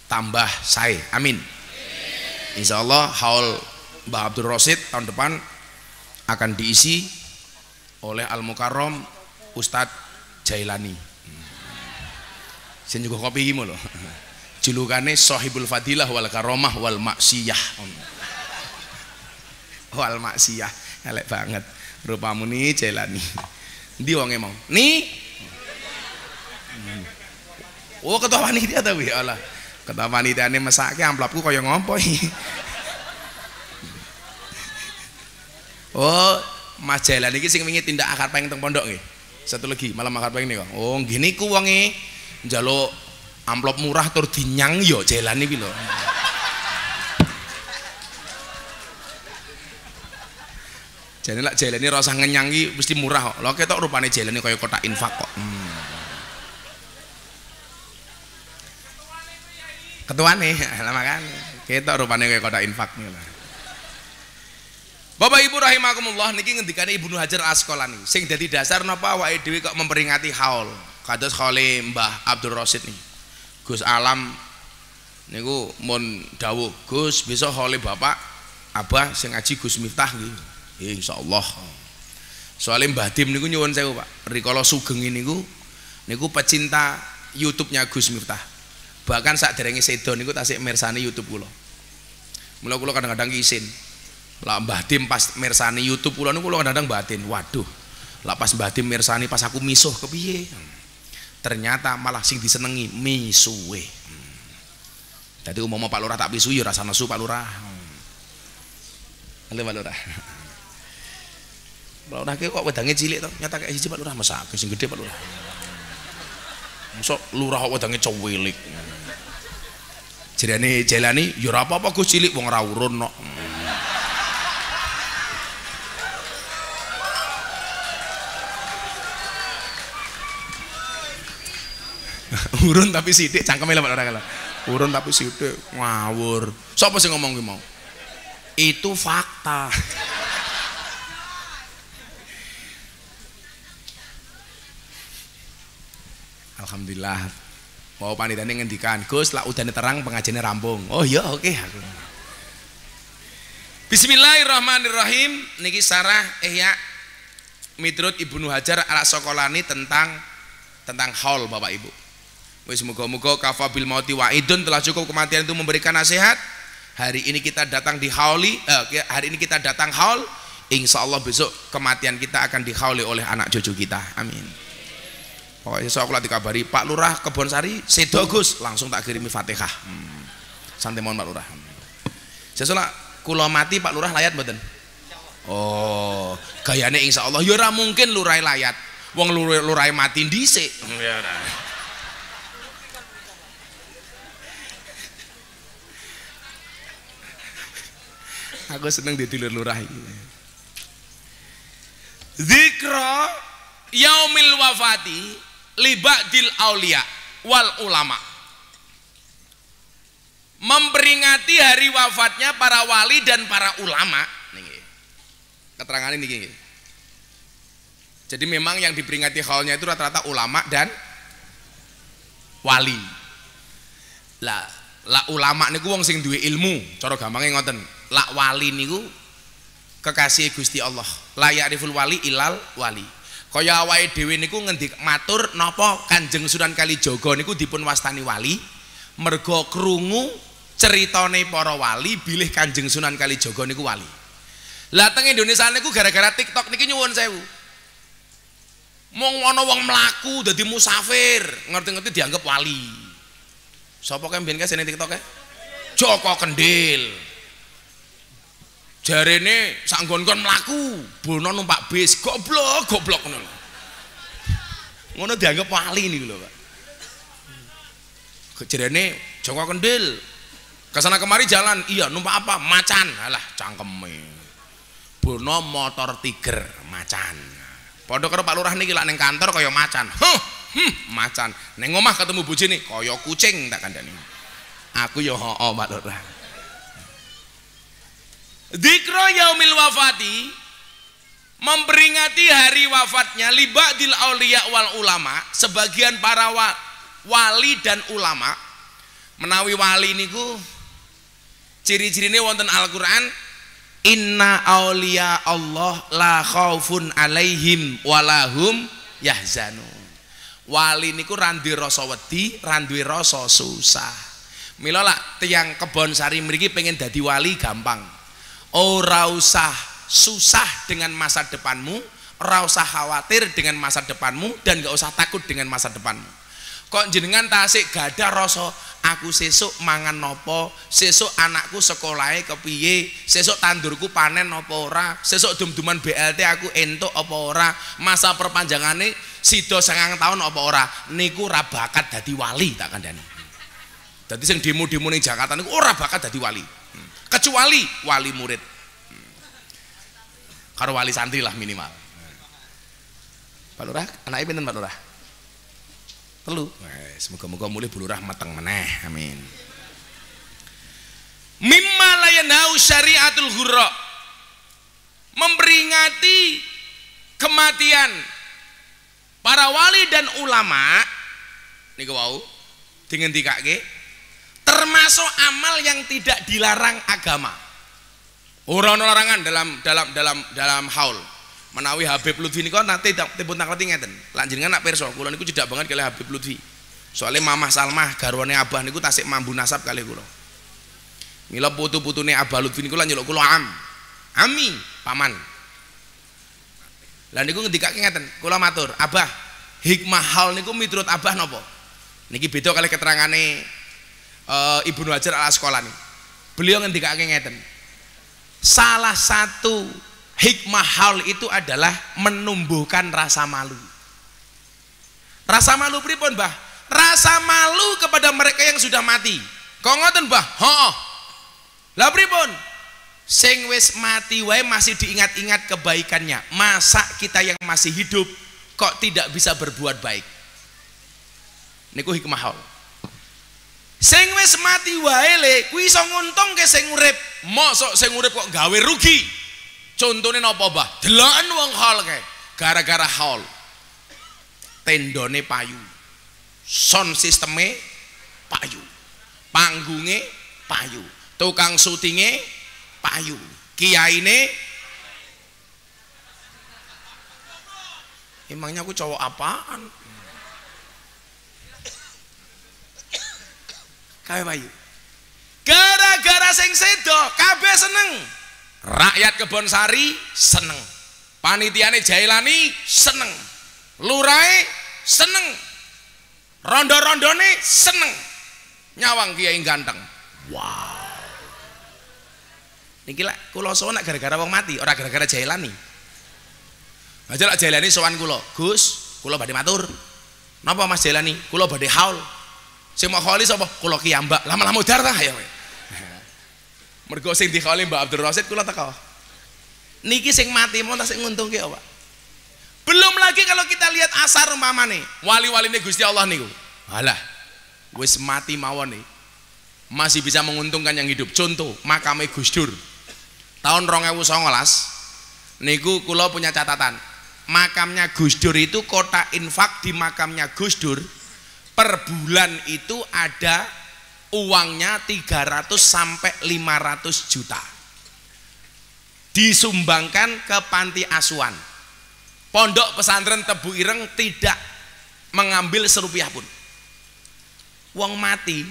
tambah sae. Amin. Insyaallah haul Mbah Abdul Rasid tahun depan akan diisi oleh Al-Mukarram Ustadz Jailani. Saya juga kopi gimo loh. Julukannya Sohibul Fadilah wal Karomah wal Maksiyah. Wal Maksiyah, elek banget. Rupamu nih Jailani. Ndi wonge mau? Nih. Oh ketua panitia ta wi Allah. Ketua panitiane mesake amplopku kaya ngopo iki. Oh, Mas Jalan iki sing wingi tindak akar peng teng pondok nggih. Satu lagi malam akar peng niku. Oh, nggih niku wonge njaluk amplop murah tur dinyang ya Jalan iki lho. Jane lak Jalane ora usah ngenyang iki mesti murah kok. Lha ketok rupane Jalane kaya kotak infak kok. Ketuane, lah makan ketok rupane kaya kotak infak niku lho. Bapak Ibu rahimakumullah niki ngendikane Ibnu Hajar Asqalani sing dadi dasar napa awake dhewe kok memperingati haul kados haule Mbah Abdul Rasid nih. Gus Alam niku mun dawuh Gus besok haule Bapak Abah sing ngaji Gus Miftah nggih. Insyaallah. Soale Mbah Dim niku nyuwun sewu Pak, rikala sugeng niku pecinta YouTube-nya Gus Miftah. Bahkan sak derenge sedo niku tasik mirsani YouTube kula. Mula kula kadang-kadang isin. Lah Mbah Dim pas mirsani YouTube kula niku kula kadang batin, waduh. Lah pas Mbah Dim mirsani pas aku misuh kepiye? Ternyata malah sing disenengi misuwe. Dadi umpama Pak Lurah tak pisu ya rasa nesu Pak Lurah. Halo Pak Lurah. Pak Lurah kok wedange cilik to? Nyata kayak siji Pak Lurah mesake sing gede Pak Lurah. Mosok Lurah kok wedange cewilik. Jerene Jalani ya ora apa-apa Gus cilik wong ora urun kok. Urun tapi sidik cangkeme lho Pak Lurah kalau. Urun tapi sithik ngawur. Sapa sing ngomong ki mau? Itu fakta. Alhamdulillah. Mau panitane ngendikan, Gus, lak udane terang pengajiane rampung. Oh iya, oke aku. Bismillahirrahmanirrahim. Niki sarah Ihya miturut Ibnu Hajar Al-Asqalani tentang haul Bapak Ibu. Wis muga-muga kafabil mauti wa'idun, telah cukup kematian itu memberikan nasihat. Hari ini kita datang haul, insyaallah besok kematian kita akan dihauli oleh anak cucu kita. Amin. Pokoknya saya kula dikabari Pak Lurah Kebonsari sedo Gus, langsung tak kirimi Fatihah. Santai mohon Pak Lurah. Sesuk kula mati Pak Lurah layat mboten? Oh, gayane insyaallah ya ora mungkin lurah layat. Wong lurah mati dhisik. Ya ora. Aku seneng didulur lurah iki. Zikra yaumil wafati libadil aulia wal ulama, memperingati hari wafatnya para wali dan para ulama. Niki keterangan ini. Jadi memang yang diperingati haulnya itu rata-rata ulama dan wali. Lah ulama niku wong sing duwe ilmu, cara gampange ngoten. Lah wali niku kekasih Gusti Allah. La ya'riful wali ilal wali. Kaya awake dhewe niku ngendik matur napa Kanjeng Sunan Kalijaga niku dipun wastani wali merga krungu ceritane para wali bilih Kanjeng Sunan Kalijaga niku wali. Lah teng Indonesia niku gara-gara TikTok niki nyuwun sewu. Mong ana wong mlaku dadi musafir, ngerti-ngerti dianggap wali. Sapa kae mbiyen kae sing TikTok kae? Joko Kendil. Jarene sak nggon-nggon mlaku, bono numpak bis, goblok ngono. Ngono dianggap wali niku lho, Pak. Jarene Joko Kendil. Kesana kemari jalan, iya numpak apa? Macan. Alah cangkeme. Bono motor Tiger, macan. Padha karo Pak Lurah niki lak ning kantor kaya macan. Macan. Ning omah ketemu bojone kaya kucing tak kandhani. Aku ya hooh Pak Lurah. Dzikra yaumil wafati, memperingati hari wafatnya libadil auliya wal ulama, sebagian para wali dan ulama. Menawi wali niku ciri-cirine wonten Al-Qur'an, inna auliya Allah la khaufun alaihim walahum yahzanun. Wali niku ra duwe rasa wedi, ra duwe rasa susah. Mila lak tiyang Kebonsari mriki pengen dadi wali gampang. Ora usah susah dengan masa depanmu, ora usah khawatir dengan masa depanmu, dan gak usah takut dengan masa depanmu. Kok jenengan tasik gada rasa aku sesuk mangan nopo, sesuk anakku sekolahe kepiye, sesuk tandurku panen apa ora, sesuk dum-duman BLT aku entuk apa ora, masa perpanjangane sida 9 tahun apa ora, niku ora bakat dadi wali tak kandhani. Dadi sing demo-demo ning Jakarta niku ora bakat dadi wali. Kecuali wali murid karo wali santri lah minimal. Pak Lurah anaknya pinten Pak Lurah? 3. Semoga-moga mulih Bu Lurah mateng meneh, amin. Mimma la yanau syariatul ghurra, memperingati kematian para wali dan ulama niku wau dingendikake termasuk amal yang tidak dilarang agama. Ora ana larangan dalam haul. Menawi Habib Lutfi niku nate dipun takleti ngeten. Lan jenengan nak pirsa, kula niku cedak banget kali Habib Lutfi. Soale Mamah Salmah garwane Abah niku tasik mambu nasab kali kula. Mila putu-putune Abah Lutfi niku lan nyeluk kula Ami, paman. Lah niku ngendikake ngeten, kula matur, Abah, hikmah haul niku miturut Abah napa? Niki beda kali keterangane Ibnu Hajar Al-Asqalani. Beliau ngendikake ngeten. Salah satu hikmah haul itu adalah menumbuhkan rasa malu. Rasa malu pripun, Mbah? Rasa malu kepada mereka yang sudah mati. Kok ngoten, Mbah? Heeh. Lah pripun? Sing wis mati wae masih diingat-ingat kebaikannya. Masa kita yang masih hidup kok tidak bisa berbuat baik? Niku hikmah haul. Sing wis mati wae le kuwi iso nguntungke sing urip. Mosok sing urip kok gawe rugi. Contone napa, Mbah? Deloken wong hol kae. Gara-gara haul. Tendone payu. Sound sisteme payu. Panggunge payu. Tukang syutinge payu. Kiyaine emangnya aku cowok apaan? Kae payu. Gara-gara sing sedo kabeh seneng. Rakyat Kebonsari seneng. Panitiane Jailani seneng. Lurahe seneng. Rondo-rondone seneng. Nyawang kiai ganteng. Wow. Niki lek kula sowan gara-gara wong mati, ora gara-gara Jailani. Aja lek Jailani sowan kula, Gus, kula badhe matur. Napa Mas Jailani? Kula badhe haul. Sing mau kholi sapa? Kula Ki Mbak. Lama-lama mudar ta ya. Mergo sing dikholi Mbak Abdul Rasid kula teko. Niki sing mati mau tak sing nguntungke apa? Belum lagi kalau kita lihat asar umpamane, wali-waline Gusti Allah niku. Halah, wis mati mawon nih. Masih bisa menguntungkan yang hidup. Contoh, makame Gus Dur. Tahun 2019 niku kula punya catatan. Makamnya Gus Dur itu kotak infak di makamnya Gus Dur per bulan itu ada uangnya 300 sampai 500 juta disumbangkan ke panti asuhan. Pondok pesantren Tebu Ireng tidak mengambil serupiah pun. Wong mati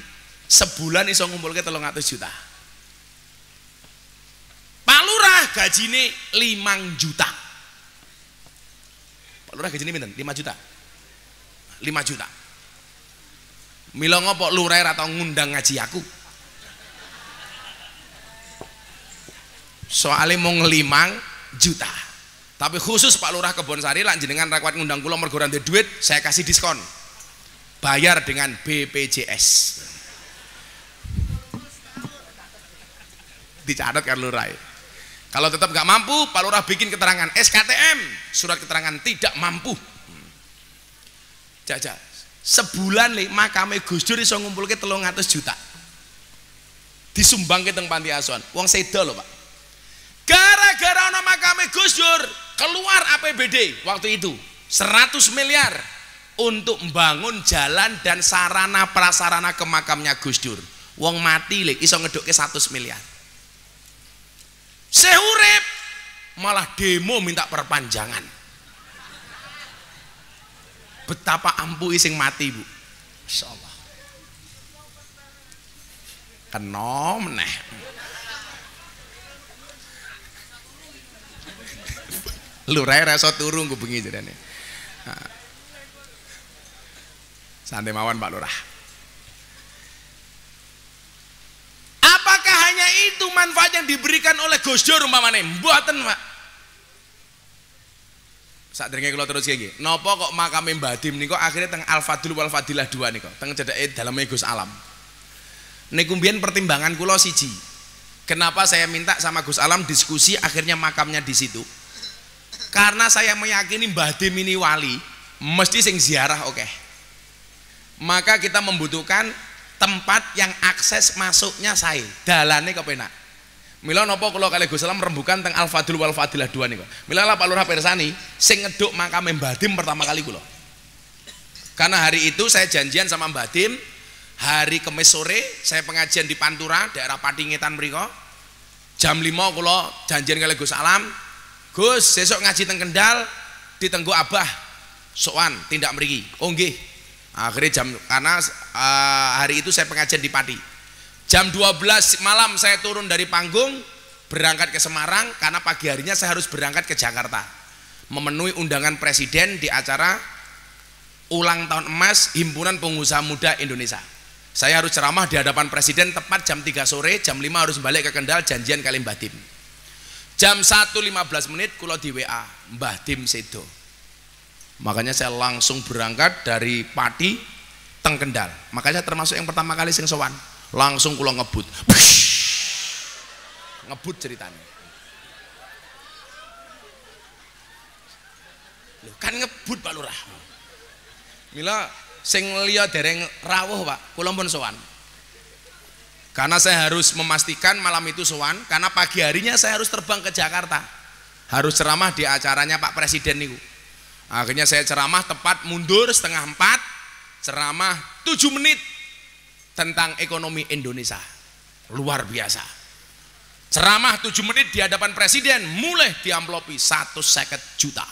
sebulan iso ngumpulke 300 juta. Pak Lurah gajine 5 juta. Pak Lurah gajine pinten? 5 juta. 5 juta. Mila ngopo lurah ora tau ngundang ngaji aku? Soale mung 5 juta. Tapi khusus Pak Lurah Kebonsari lan jenengan ra kuat ngundang kula mergo ora duit, saya kasih diskon. Bayar dengan BPJS. Dicatat kan Lurah. Kalau tetap nggak mampu, Pak Lurah bikin keterangan SKTM, surat keterangan tidak mampu. Jajah. Sebulan le makame Gus Dur iso ngumpulke 300 juta. Disumbangke teng panti asuhan. Wong sedo lho, Pak. Gara-gara ana makame Gus Dur, keluar APBD waktu itu 100 miliar untuk membangun jalan dan sarana prasarana ke makamnya Gus Dur. Wong mati le iso ngedukke 100 miliar. Seurip malah demo minta perpanjangan. Betapa ampuh sing mati, Bu. Insyaallah. Kena meneh. Lurah rasa turu nggo bengi jane. Santai mawon Pak Lurah. Apakah hanya itu manfaat yang diberikan oleh Gus Dur umpamane? Mboten, Pak. Saat dengke kula terus iki. Napa kok makame Mbah Dim niku akhirnya teng Al-Fadl wal Fadilah 2 niku, teng cedhake daleme Gus Alam. Niku mbiyen pertimbangan kula siji. Kenapa saya minta sama Gus Alam diskusi akhirnya makamnya di situ? Karena saya meyakini Mbah Dim ini wali, mesti sing ziarah oke. Maka kita membutuhkan tempat yang akses masuknya sae, dalane kepenak. Mila napa kula kalih Gus Salam rembukan teng Al-Fadl wal Fadilah 2 niku. Mila Pak Lurah pirsani sing ngeduk makame Mbah Dim pertama kali kula. Karena hari itu saya janjian sama Mbah Dim hari Kamis sore saya pengajian di Pantura daerah Patingetan mriko. Jam 5 kula janjian kalih Gus Salam. Gus, sesuk ngaji teng Kendal ditenggo Abah. Soan tindak mriki. Oh nggih. Akhirnya karena hari itu saya pengajian di Pati. Jam 12 malam saya turun dari panggung berangkat ke Semarang karena pagi harinya saya harus berangkat ke Jakarta memenuhi undangan presiden di acara ulang tahun emas Himpunan Pengusaha Muda Indonesia. Saya harus ceramah di hadapan presiden tepat jam 3 sore, jam 5 harus balik ke Kendal janjian kali Mbah Dim. Jam 1.15 kula di WA Mbah Dim sedo. Makanya saya langsung berangkat dari Pati teng Kendal. Makanya termasuk yang pertama kali sing sowan. Langsung kula ngebut. Ngebut ceritanya. Loh, kan ngebut Pak Lurah. Mila sing liya dereng rawuh Pak, kula pun sowan. Karena saya harus memastikan malam itu sowan, karena pagi harinya saya harus terbang ke Jakarta. Harus ceramah di acaranya Pak Presiden niku. Akhirnya saya ceramah tepat mundur setengah 4, ceramah 7 menit tentang ekonomi Indonesia. Luar biasa. Ceramah 7 menit di hadapan Presiden, mulai diamplopi 150 juta.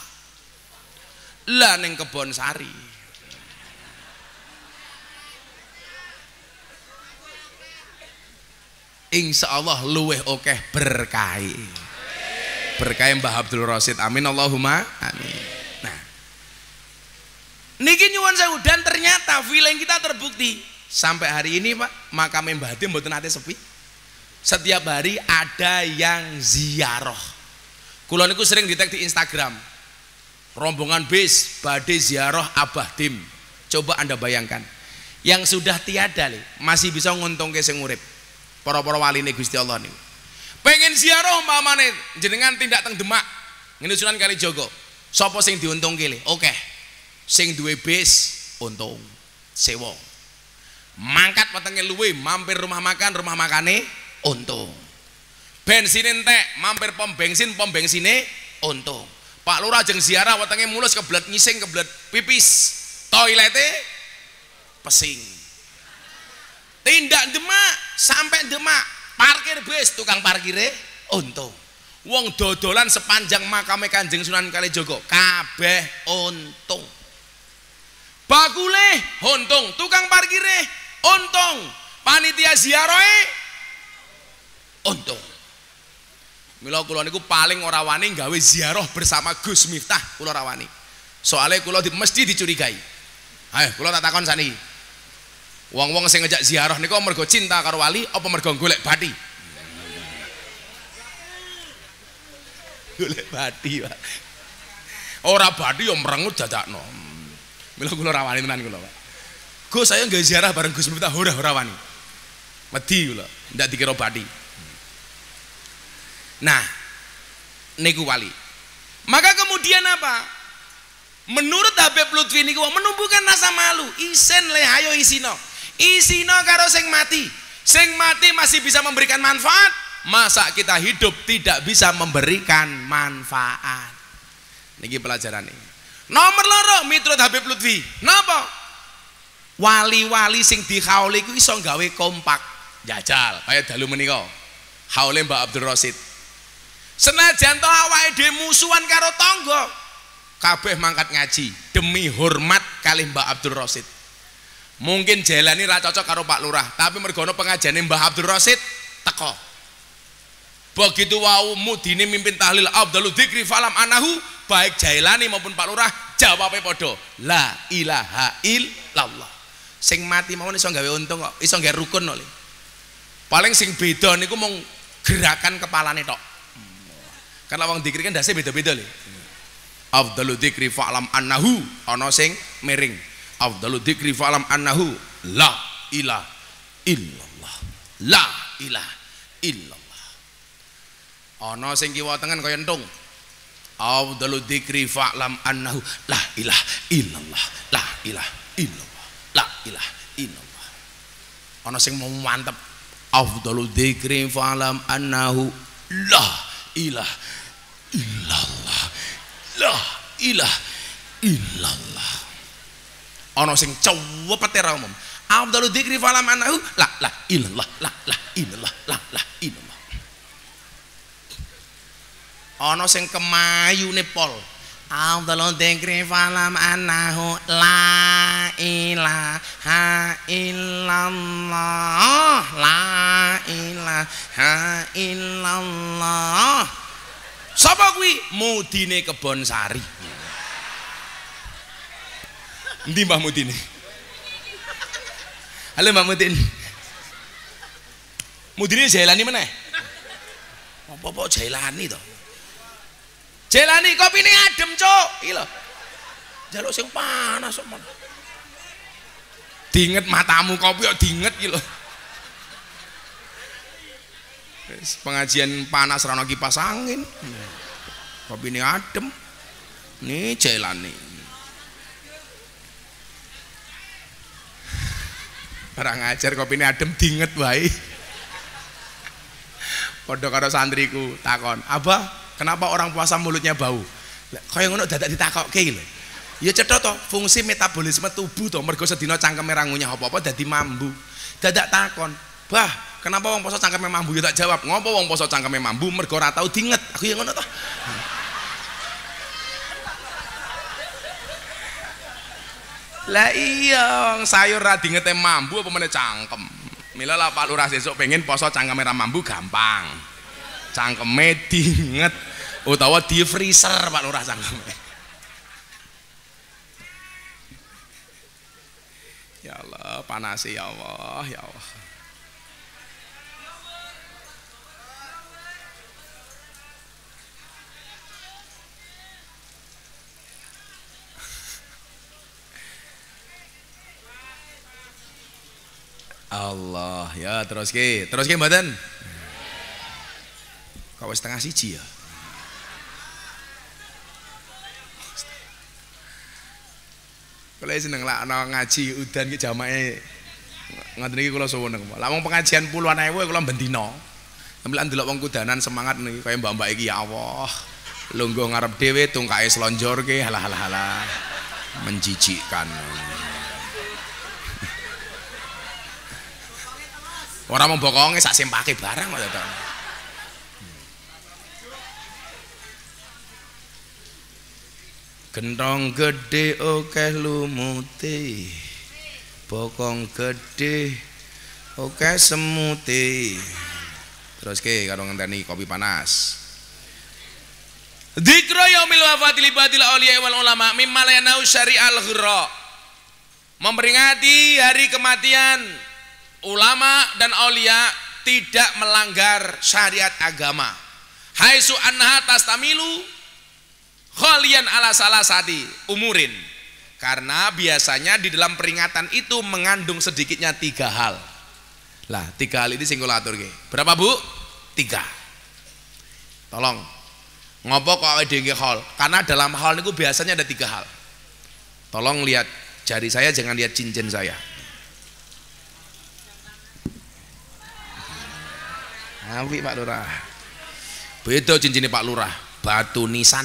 Lah ning Kebon Sari. Insya Allah luweh okeh berkahi. Berkahi Mbah Abdul Rasid. Amin Allahumma amin. Nah, niki nyuwun sewu, dan ternyata feeling kita terbukti sampai hari ini Pak. Makam Mbah Hatim mboten nate sepi. Setiap hari ada yang ziarah. Kula niku sering di-tag di Instagram. Rombongan bis badhe ziarah Abah Tim. Coba Anda bayangkan. Yang sudah tiada masih bisa nguntungke sing urip. Para-para waline Gusti Allah niku. Pengen ziarah umpamane jenengan tindak teng Demak, ngene Sunan Kalijaga. Sapa sing diuntungke le? Oke. Sing duwe bis untung, sewa. Mangkat wetenge luwe, mampir rumah makane untung. Bensin entek, mampir pom bensine untung. Pak Lurah jeung ziarah wetenge mulus kebelet ngising, kebelet pipis. Toilete pesing. Tindak Demak sampai Demak, parkir bis, tukang parkire untung. Wong dodolan sepanjang makame Kanjeng Sunan Kalijaga kabeh untung. Bakule untung, tukang parkire untung, panitia ziarahe untung. Mila kula niku paling ora wani gawe ziarah bersama Gus Miftah, kula ora wani. Soale kula mesti dicurigai. Ayo kula tak takon saniki. Wong-wong sing ngejak ziarah niku mergo cinta karo wali apa mergo golek bathi? Golek bathi, Pak. Ora bathi yo mrengut dadakno. Mila kula ora wani tenan kula, Pak. Gus saya nggawe ziarah bareng Gus Miftah ora wani. Wedi kula, ndak dikira bathi. Nah, niku wali. Maka kemudian apa? Menurut Habib Lutfi niku menumbuhkan rasa malu. Isen le ayo isino. Isino karo sing mati. Sing mati masih bisa memberikan manfaat. Masa kita hidup tidak bisa memberikan manfaat? Niki pelajaran ini. Nomor loro miturut Habib Lutfi. Napa? Wali-wali sing dikhauli ku iso gawe kompak. Jajal kaya dalu menika. Haule Mbak Abdul Rasid. Senajan to awake dhewe musuhan karo tangga, kabeh mangkat ngaji demi hormat kalih Mbak Abdul Rasid. Mungkin jalani ra cocok karo Pak Lurah, tapi mergo ana pengajane Mbah Abdul Rasid teko. Begitu wau mudine mimpin tahlil Abdul Dzikri falam anahu, baik Jailani maupun Pak Lurah jawabe padha, la ilaha illallah. Sing mati mawon iso gawe untung kok, iso gawe rukun kok. Paling sing beda niku mung gerakan kepalane tok. Karena wong dzikir kan dase beda-beda lho. Afdalu dzikri fa'lam annahu, ana sing miring. Afdalu dzikri fa'lam annahu la ilaha illallah. La ilaha illallah. Ana sing kiwa tengen kaya entung. Afdalu dzikri fa'lam annahu la ilaha illallah. La ilaha illallah. La ilaha illallah. Ana sing mau mantep. Afdalu dzikri fa'lam annahu la ilaha illallah. La ilaha illallah. Ana sing cepet ra umum. Afdalu dzikri falam anahu la ilallah la ilallah la ilallah. Ana sing kemayune pol. Afdalu dzikri falam anahu la ilaha illallah la ilaha illallah. Sapa kuwi? Mudine Kebon Sari. Endi Mbah Mudine? Halo Mbah Mudin. Mudine Jailani meneh. Apa-apa Jailani to. Jailani kopine adem, Cuk. Iki lho. Jaluk sing panas kok. Dinget matamu kopi kok dinget iki lho. Pengajian panas rano kipas angin, kopi ini adem, ini Jailani. Barang ngajar kopi ini adem dinget wae. Padha karo santriku takon, "Abah, kenapa orang puasa mulutnya bau?" Kaya ngono dadak ditakokke lho. Ya cetha to, fungsi metabolisme tubuh to, mergo sedina cangkeme ra ngunyah apa-apa dadi mambu. Dadak takon, "Bah, kenapa wong poso cangkeme mambu?" Ya tak jawab, "Ngopo wong poso cangkeme mambu? Mergo ora tau diinget." Aku ya ngono to. Lah iya, sayur ra diingete mambu apa meneh cangkem. Mila lah Pak Lurah sesuk pengen poso cangkeme ra mambu gampang. Cangkeme diinget utawa di freezer Pak Lurah cangkeme. Ya Allah, panas ya Allah, ya Allah. Allah ya terus ke mboten. Kau setengah siji ya. Kalau seneng lah ngaji udan ki jamae ngoten iki kula suwun. Lah wong pengajian puluhan ewu kula bendina. Sampeyan ndelok wong kudanan semangat niki kaya mbak-mbak iki ya Allah. Lungguh ngarep dhewe tungkae slonjorke halah menjijikkan. Ora mau bokonge sak sempake barang kok to. Gentong gede akeh lumute. Bokong gede akeh semute. Terus ke karo ngenteni kopi panas. Dzikra yaumil wafati li batil auliya wal ulama mimma la yanau syari'al ghurra. Memperingati hari kematian ulama dan aulia tidak melanggar syariat agama. Haitsu annaha tastamilu khalian ala salasati umurin. Karena biasanya di dalam peringatan itu mengandung sedikitnya 3 hal. Lah 3 hal ini sing kula aturke. Berapa Bu? 3. Tolong. Ngopo kok awake dhewe hal? Karena dalam hal niku biasanya ada 3 hal. Tolong lihat jari saya, jangan lihat cincin saya. Apik Pak Lurah. Beda cincinnya Pak Lurah, batu nisan.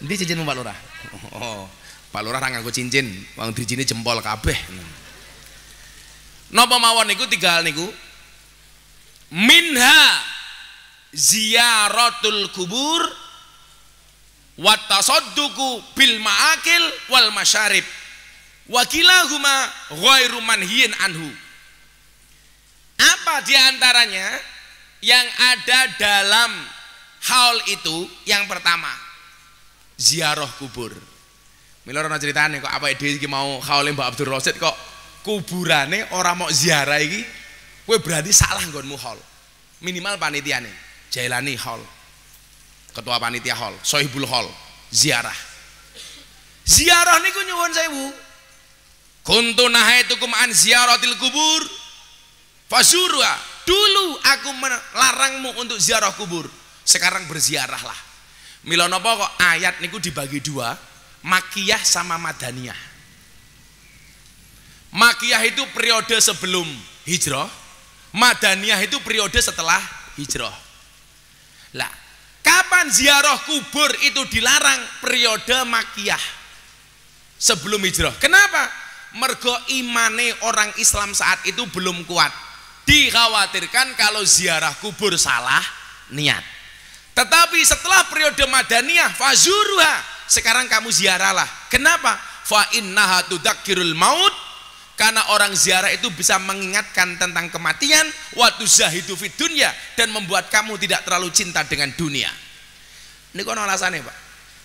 Ini cincin Pak Lurah. Oh, Pak Lurah ra nganggo cincin, wong dijine jempol kabeh. Napa mawon niku 3 hal niku? Minha ziyaratul kubur wa tasadduqu bil ma'akil wal masyarib. Wa kilahuma ghairu manhiyin anhu. Apa diantaranya yang ada dalam haul itu? Yang pertama, ziarah kubur. Mila ana ceritane kok apa dhewe iki mau haule Mbak Abdul Rasid kok kuburane ora mau ziarah iki, kowe berarti salah nggonmu haul. Minimal panitiane, Jailani haul. Ketua panitia haul, Sohibul haul, ziarah. Ziarah niku nyuwun sewu. Kuntu nahaitukum an ziyaratil kubur Fasurwa, dulu aku melarangmu untuk ziarah kubur. Sekarang berziarahlah. Mila napa kok ayat niku dibagi 2, Makiyah sama Madaniyah. Makiyah itu periode sebelum hijrah, Madaniyah itu periode setelah hijrah. Lah, kapan ziarah kubur itu dilarang? Periode Makiyah. Sebelum hijrah. Kenapa? Mergo imane orang Islam saat itu belum kuat. Dikhawatirkan kalau ziarah kubur salah niat. Tetapi setelah periode Madaniyah, fazuruha, sekarang kamu ziarahlah. Kenapa? Fa innaha tudzakirul maut, karena orang ziarah itu bisa mengingatkan tentang kematian, wa tuzahidu fid dunya, dan membuat kamu tidak terlalu cinta dengan dunia. Niku ana alasane, Pak.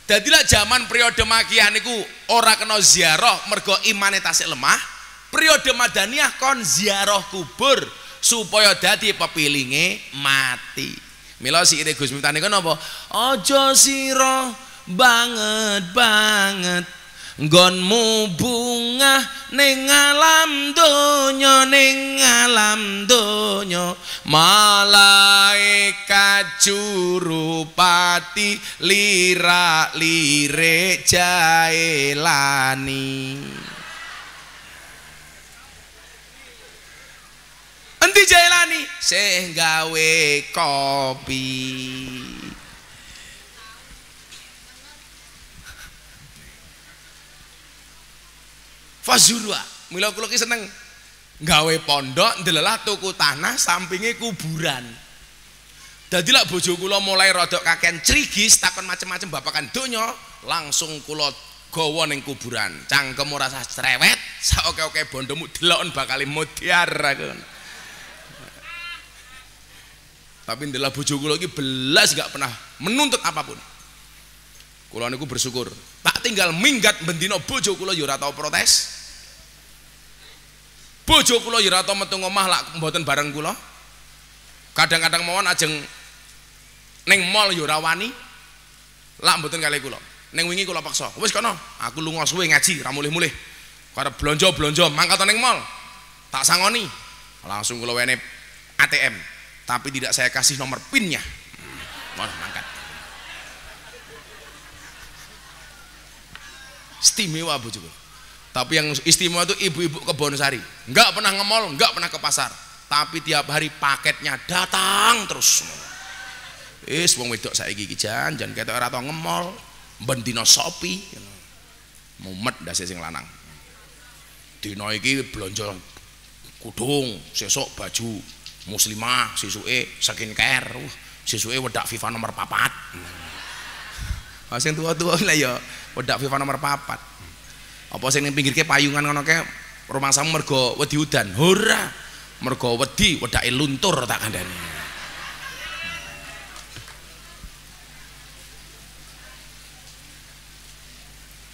Dadilah zaman periode Makiyah niku ora kena ziarah mergo imane tasik lemah. Periode Madaniyah kon ziarah kubur supaya dadi pepilinge mati. Mila sikile Gus Miftah niku napa? Aja sira banget nggonmu bungah ning alam donya malaikat jurupati lira-lire jaelani. Endi Jailani sing gawe kopi. Fazurwa, mila kula ki seneng gawe pondok ndelelah tuku tanah sampinge kuburan. Dadi lak bojo kula mulai rada kaken crigis takon macem-macem babakan donya, langsung kula gawa ning kuburan. Cangkem ora sah cerewet, saoke-oke bondomu delokon bakal mutiar aku. Tapi ndelah bojo kula iki belas gak pernah menuntut apapun. Kula niku bersyukur. Tak tinggal minggat bendina bojo kula ya ora tau protes. Bojo kula ya ora tau metu omah lak mboten bareng kula. Kadang-kadang mawon ajeng ning mall ya ora wani. Lak mboten kalih kula. Ning wingi kula paksa. Wis kono, aku lunga suwe ngaji, ra mulih-mulih. Karep blonjo-blonjo mangkat ning mall. Tak sangoni. Langsung kula wene ATM. Tapi tidak saya kasih nomor PIN-nya. Mangkat. Istimewa bojoku. Tapi yang istimewa itu ibu-ibu Kebonosari. Enggak pernah nge-mall, enggak pernah ke pasar. Tapi tiap hari paketnya datang terus. Wong wedok saiki iki jan ketok ora tau nge-mall, bendina Shopee. Mumet ndase sing lanang. Dina iki blonjo kudung, sesuk baju muslimah, sesuke skincare, sesuke wedak FIFA nomor 4. Sing tua-tua lah ya wedak FIFA nomor 4. Apa sing ning pinggirke payungan ngono ke rumangsamu mergo wedi udan? Ora. Mergo wedi wedake luntur tak kandhani.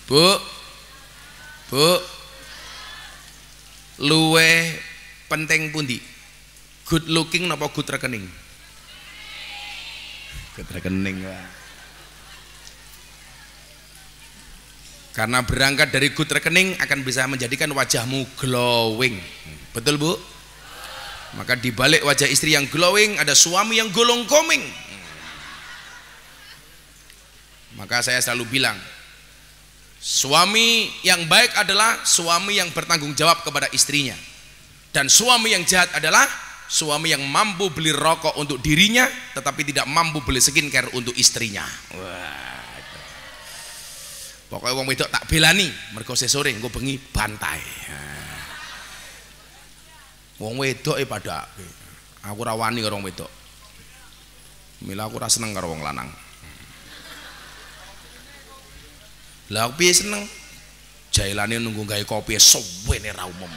Bu. Luwe penting pundi? Good looking napa good rekening? Good rekening, Pak. Karena berangkat dari good rekening akan bisa menjadikan wajahmu glowing. Betul, Bu? Maka di balik wajah istri yang glowing ada suami yang golong koming. Maka saya selalu bilang, suami yang baik adalah suami yang bertanggung jawab kepada istrinya. Dan suami yang jahat adalah suami yang mampu beli rokok untuk dirinya tetapi tidak mampu beli skincare untuk istrinya. Wah, pokoknya wong wedok tak belani mergo sesore engko bengi bantai. Wong wedok pada aku ora wani karo wong wedok. Mila aku ora seneng karo wong lanang. Lah aku piye seneng? Jailane nunggu gawe kopi suwene ra umum.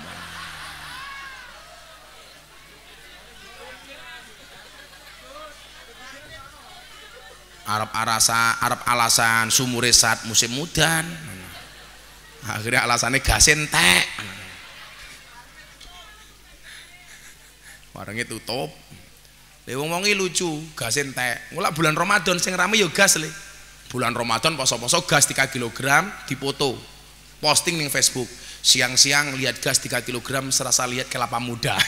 Arab alasan sumure saat musim mudan. Akhirnya alasannya gas entek. Warungnya tutup. Lha wong-wong iki lucu, gas entek. Mulai bulan Ramadan sing rame ya gas le. Bulan Ramadan poso-poso gas 3 kg dipoto. Posting ning Facebook. Siang-siang lihat gas 3 kg serasa lihat kelapa muda.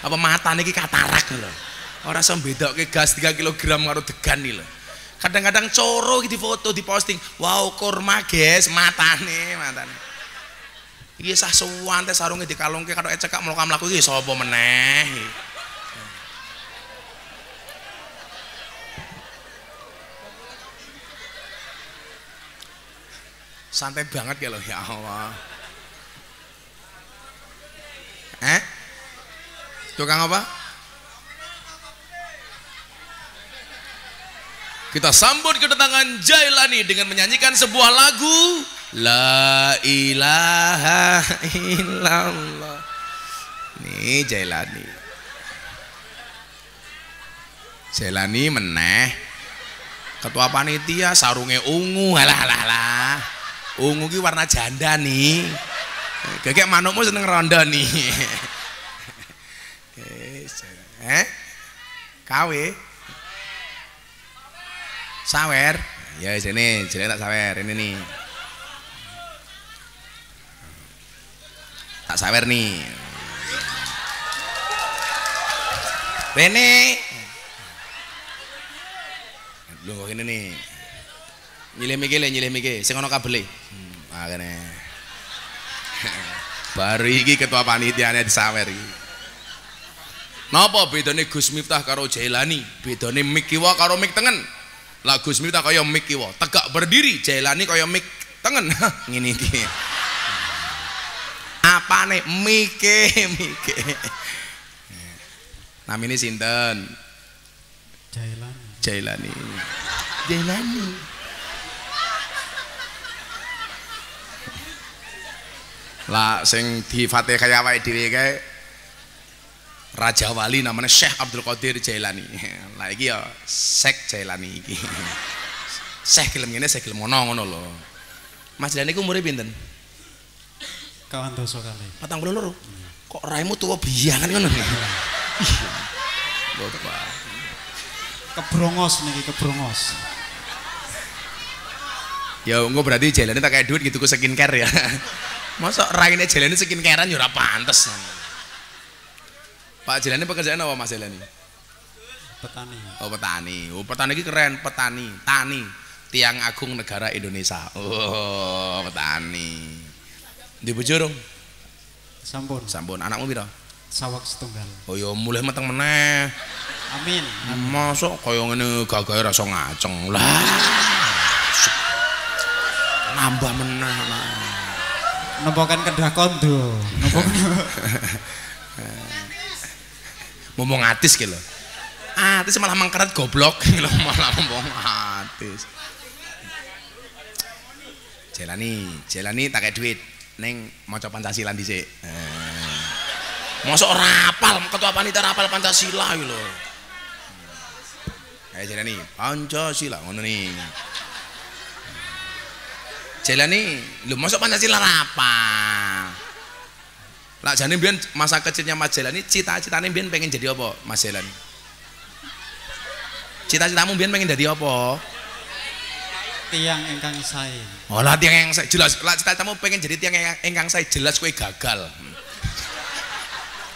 Apa matane iki katarak lho. Ora iso bedokke gas 3 kg karo degan iki lho. Kadang-kadang coro di foto di posting, wow kurma guys, matane. Iki sah suwan teh sarunge dikalungke karo ecekak mlaku iki sapa meneh. Santai banget ya loh ya Allah. Tukang apa? Kita sambut kedatangan Jailani dengan menyanyikan sebuah lagu La ilaha illallah. Nih Jailani. Jailani meneh. Ketua panitia sarunge ungu. Alah. Ungu ki warna janda nih. Kayak manukmu seneng rondo nih. Kawe. Sawer, ya sini, tak sawer ini nih, tak sawer nih, Rene, lu kok ini nih, nyilih mikir, sing ono kabele, makanya, baru iki ketua panitianya disawer iki. Napa bedane Gus Miftah karo Jailani? Bedane mik kiwa karo mik tengen. Lah Gus Miftah kaya mik kiwa, tegak berdiri, Jailani kaya mik tengen. Ngene iki. Apane mike? Namine sinten? Jailani. Lah sing di Fatihah awake dhewe kae Raja Wali namanya Syekh Abdul Qadir Jailani. Lah iki ya Syekh Jailani iki. Syekh gelem ngene, Syekh gelem ngono lho. Mas Jailani ku umure pinten? Kawan dosa kali. 42. Kok raimu tuwa biyangan ngono. Bapak. Kebrongos niki kebrongos. Ya engko berarti Jailani tak kayak duit gitu ku skincare ya. Masa raine Jailani skincarean ya ora pantes. Pak Jailani pekerjaan apa Mas Jailani? Petani. Oh petani. Oh petani ini keren, petani, tani, tiang agung negara Indonesia. Oh petani. Di bojo dong? Sampun. Sampun. Anakmu piro? Sawak setunggal. Oh ya mulai meteng meneh. Amin. Masuk kaya ngene gagahe rasa ngaceng. Lah. Nambah meneh. Nempokan kedah kondo. Ngomong atis gitu. Atis malah mangkeret goblok gitu malah ngomong atis. Jailani tak kayak duit neng maca Pancasila dhisik. Mosok ora apal ketua panitia rapal Pancasila iki lho. Ayo Jailani, Pancasila ngono nih. Jailani, lho mosok Pancasila rapal. Lah jane mbiyen masa kecilnya Mas Jailani cita-citane mbiyen pengen jadi apa Mas Jailani? Cita-citamu mbiyen pengen jadi apa? Tiang ingkang sae. Oh lah tiang yang sae jelas. Lah cita-citamu pengen jadi tiang ingkang sae jelas kowe gagal.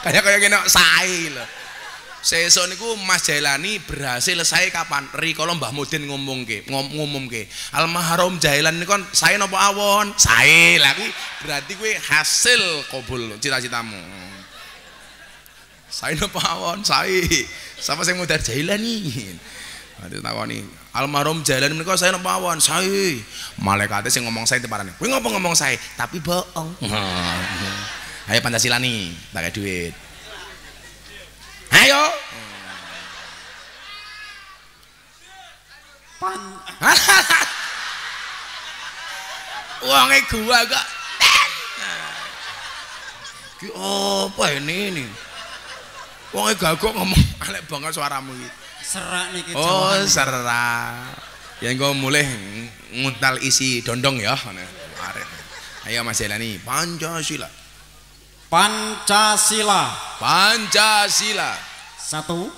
Kayak ngene sae lho. Sesuk niku Mas Jailani berhasil sae kapan? Rikala Mbah Mudin ngumumke. Almarhum Jailani niku sae napa awon? Sae. Lah kuwi berarti kowe hasil kabul cita-citamu. Sae napa awon? Sae. Sapa sing mudar Jailani? Nanti takoni. Almarhum Jailani niku sae napa awon? Sae. Malaikate sing ngomong sae teparane. Kowe ngopo ngomong sae? Tapi bohong. Ayo Pancasila nih, tak duit. Ayo. Uangnya gua gak. Ki apa ini? Uangnya gagok ngomong alek banget suaramu iki. Serak niki. Oh, serak. Ya engko mulai nguntal isi dondong ya. Ayo Mas Jailani, Pancasila. Pancasila. Satu.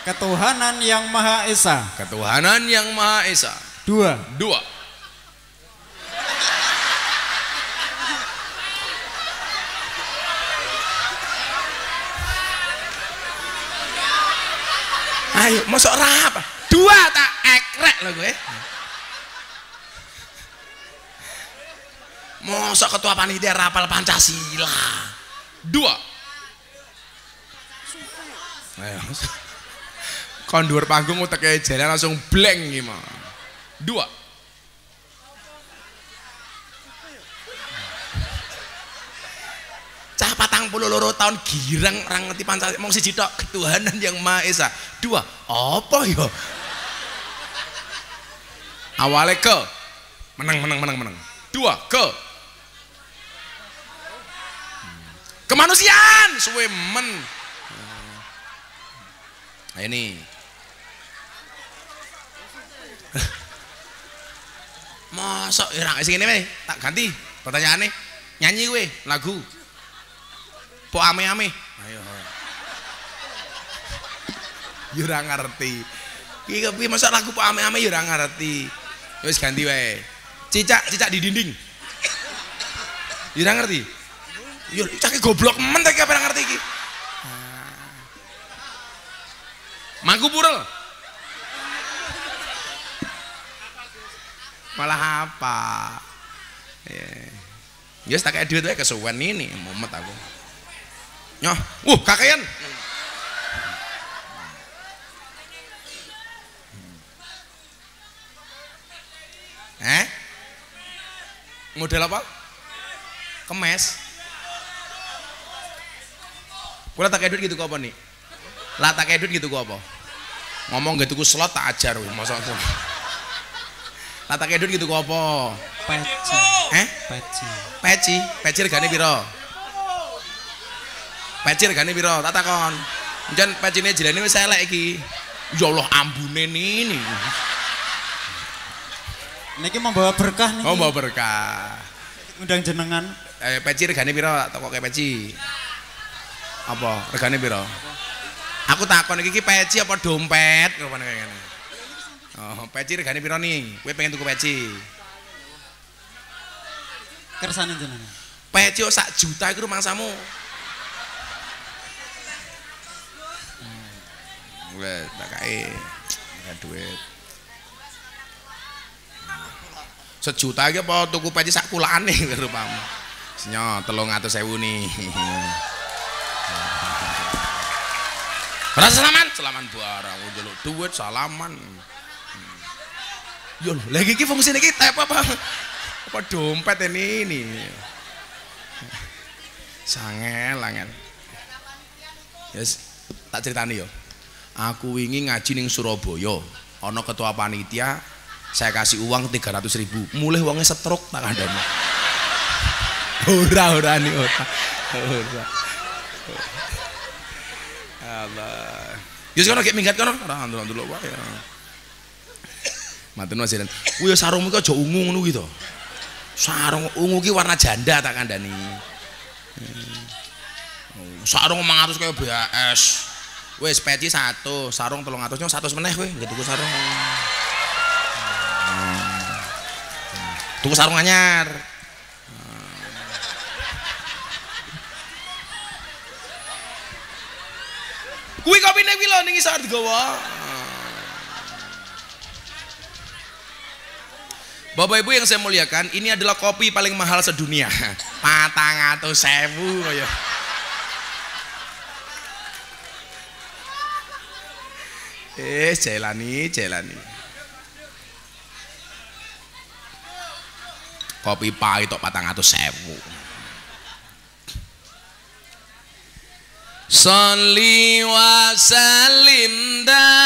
Ketuhanan yang Maha Esa. Ketuhanan yang Maha Esa. Dua. Ayo, masuk apa? Dua tak ekrek loh gue. Mosok ketua panitia rapal Pancasila. Dua. Ayo. Kondur panggung utek kayak jalan langsung blank gimana. Dua. Cah 42 tahun girang orang ngerti Pancasila mong siji tok ketuhanan yang Maha Esa. Dua. Apa ya? Awalnya ke menang. Dua ke kemanusiaan suwe men. Nah ini masa irang sing ngene tak ganti pertanyaane nyanyi kowe lagu po ame-ame ayo yo ora ngerti iki kepiye masa lagu po ame-ame yo ora ngerti wis ganti wae cicak di dinding yo ora ngerti yo cake goblok men tak ora ngerti iki Mangku Purel malah apa yes tak kayak duit wae kesuwen ini mumet aku nyoh kakean Model apa? Kemes. Kula tak edut gitu kok apa nih? Lah tak edut gitu kok apa? Ngomong gitu ku slot tak ajar wih, masa itu. Lah tak edut gitu kok apa? Peci. Peci regane piro? Peci regane piro? Tak takon. Njen pecine jelene wis elek iki. Ya Allah ambune ini. Niki membawa berkah niki. Oh, bawa berkah. Undang jenengan. Peci regane piro? Tak kok peci. Apa? Regane piro? Aku takon iki peci apa dompet? Rupane kaya ngene. Oh, peci regane piro nih? Kowe pengen tuku peci. Kersane jenengan. Peci kok 1 juta iku rumangsamu. Wes, tak kae. Enggak duit. 1 juta iki apa tuku peci sak kulane rupamu. Senyo 300.000 nih. Rasa salaman barang, njaluk duit salaman. Yo, lagi iki fungsine iki tep apa? Apa dompet ini? Sangel angel. Yes, tak ceritani yo. Aku wingi ngaji ning Surabaya, ana ketua panitia, saya kasih uang 300.000. Mulih wonge setruk tak kandhani. Ora nih ora. Allah. Yo sekono gek minggat kono, ora ndelok wae. Matur nuwun jenengan. Kuwi sarungmu ki aja ungu ngono ki to. Sarung ungu ki warna janda tak kandhani. Sarung 500 kaya BAS. Wis peci 100, sarung 300 nyo 100 meneh kowe, nggih tuku sarung. Tuku sarung anyar. Kuwi kopine kuwi lho ning isor digawa. Bapak Ibu yang saya muliakan, ini adalah kopi paling mahal sedunia. 400.000 kaya. Jelani. Kopi pahit tok 400.000. Sholli wa sallim daiman.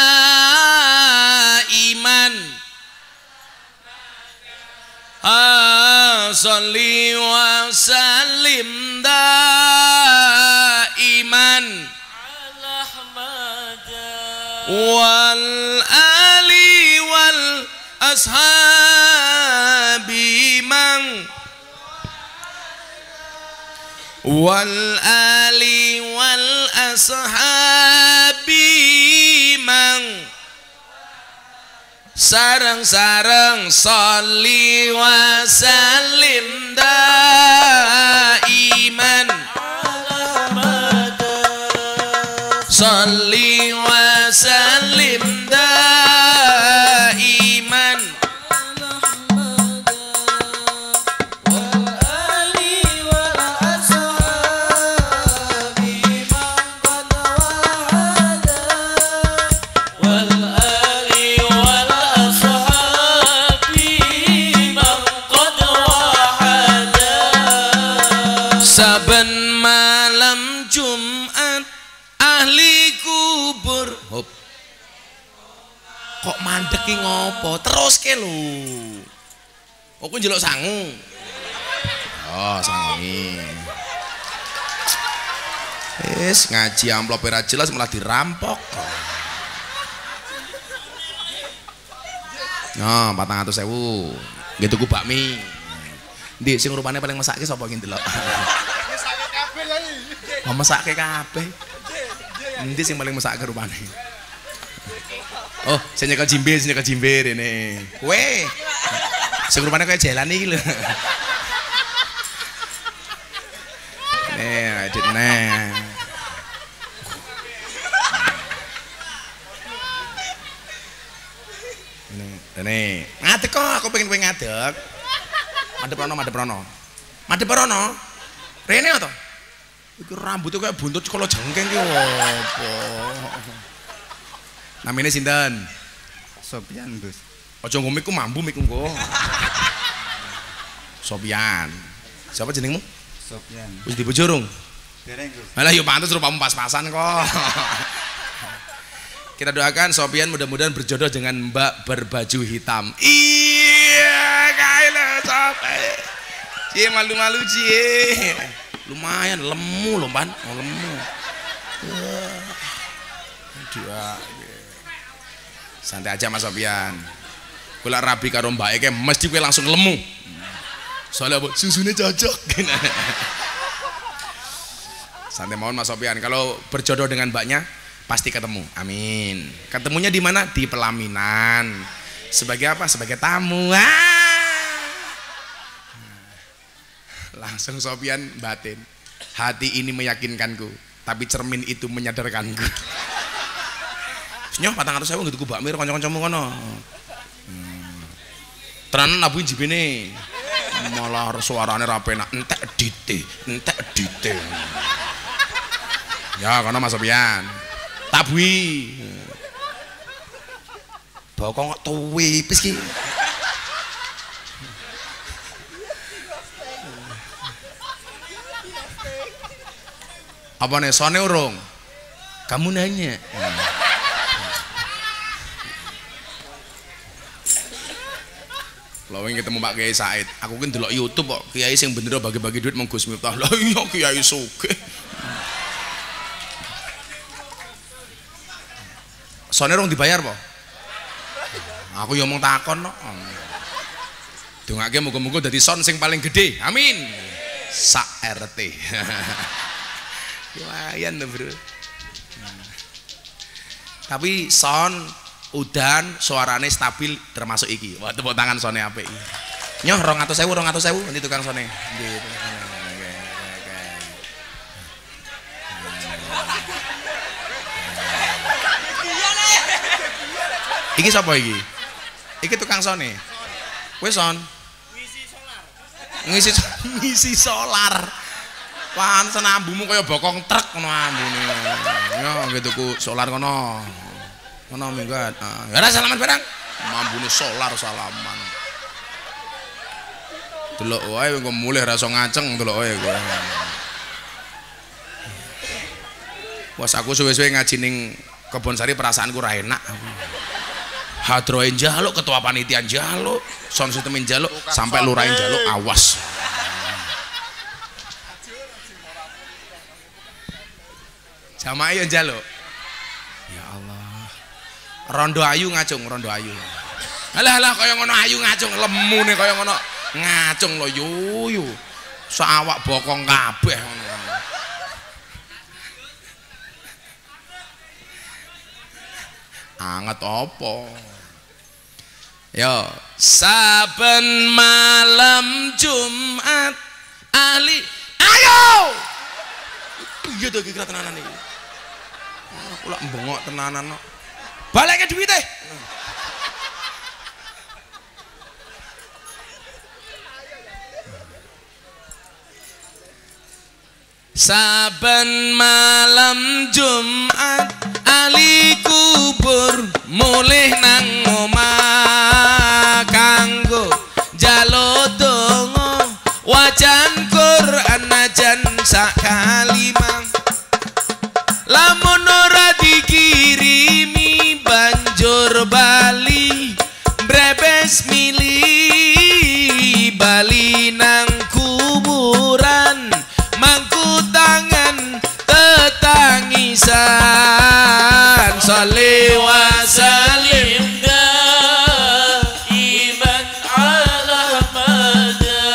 Sholli wa sallim daiman wal ali wal ashabi man wal ali wal ashabi man sareng-sareng sholli wa sallim daiman sholli wa sallim daiman saben malam Jumat ahli kubur. Hop. Kok mandek ki ngopo? Teruske lho. Aku njeluk sangu. Oh, sangi. Wis ngaji amplop ora jelas malah dirampok. Nah, 400.000. Nggih tuku bakmi. Ndi sing rupane paling mesake sapa iki ndelok? Oh, mesake kabeh. Endi sing paling mesake rupane? Oh, sing nyekel jimbir ini. Kowe. Sing rupane kaya jalan iki lho. Nih, edit nih. Ini ngadek kok, aku pengen ngadek. Madep rono. Rene to. Iku rambutnya kayak buntut kalau jengkeng ki opo. Namanya sinten? Sopian, Gus. Aja ngomik ku mambu mik engko. Sopian. Siapa jenengmu? Sofyan. Wis dibojorong. Dereng, Gus. Malah yo pantes rupamu pas-pasan kok. Kita doakan Sopian mudah-mudahan berjodoh dengan Mbak berbaju hitam. Iya, kaila sampai. Cie malu-malu cie. Lumayan lemu loh, Pan. Oh, lemu. Dua. Santai aja Mas Sopian. Kula rabi karo mbake mesti kowe langsung lemu. Soalnya apa? Susunya cocok. Santai mawon Mas Sopian. Kalau berjodoh dengan mbaknya pasti ketemu. Amin. Ketemunya di mana? Di pelaminan. Sebagai apa? Sebagai tamu. Langsung Sopian batin. Hati ini meyakinkanku, tapi cermin itu menyadarkanku. Nyoh 400.000 gitu ku bakmir kanca-kancamu kono. Tenanan nabuin jibine. Malah suarane ra penak, entek dite. Ya, kono Mas Sopian. Tabui. Bokong kok tuwi pis ki. Apa nih, sone urung? Kamu nanya. Lawing ketemu Pak Kiai Said. Aku kan delok YouTube kok, kiai sing bener bagi-bagi duit mong Gus Miftah. Lah iya kiai sugih. Sone urung dibayar po? Aku yo mung takon kok. Dongake muga-muga dadi son sing paling gede. Amin. Sak RT. Lumayan tuh bro. Tapi son udan suarane stabil termasuk iki. Wah tepuk tangan sone apik iki. Nyoh 200.000 nanti tukang sone. Nggih. Iki sapa iki? Iki tukang sone. Kowe son. Ngisi solar. Pancen ambumu kaya bokong truk ngono ambune. Yo nggih tuku solar kono. Kono minggat. Ya ora salaman barang. Ambune solar salaman. Delok wae kok mulih ra iso ngaceng delok wae kowe. Wes aku suwe-suwe ngaji ning Kebonsari perasaanku ra enak. Hadroe njaluk, ketua panitia njaluk, sound system njaluk, sampai lurahe njaluk, awas. Jamaah yo njaluk. Ya Allah. Rondo ayu ngacung, rondo ayu. Alah kaya ngono ayu ngacung, lemune kaya ngono ngacung lho yo. Sawak bokong kabeh ngono. Anget apa? Yo, saben malam Jumat ahli ayo. Iya to iki tenanan iki. Aku lak mbengok tenanan kok. Baleke duwite. Saben malam Jumat ahli kubur mulih nang omah kanggo njaluk donga wajan Quran najan sak kalimah lamun ora dikirimi banjur bali brebes mili bali nang kuburan mangku tangan tetangisan sholli wa salim daiman ala mada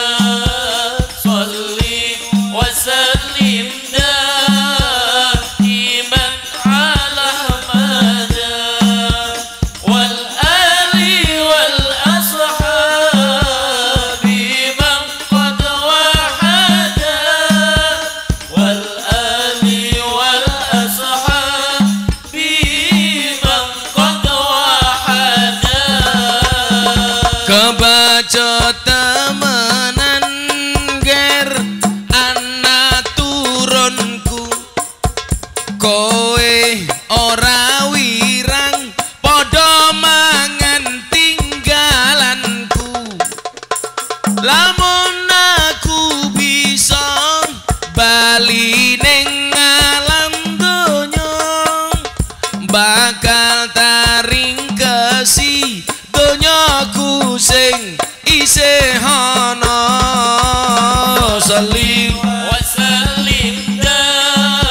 sholli wa sallim daiman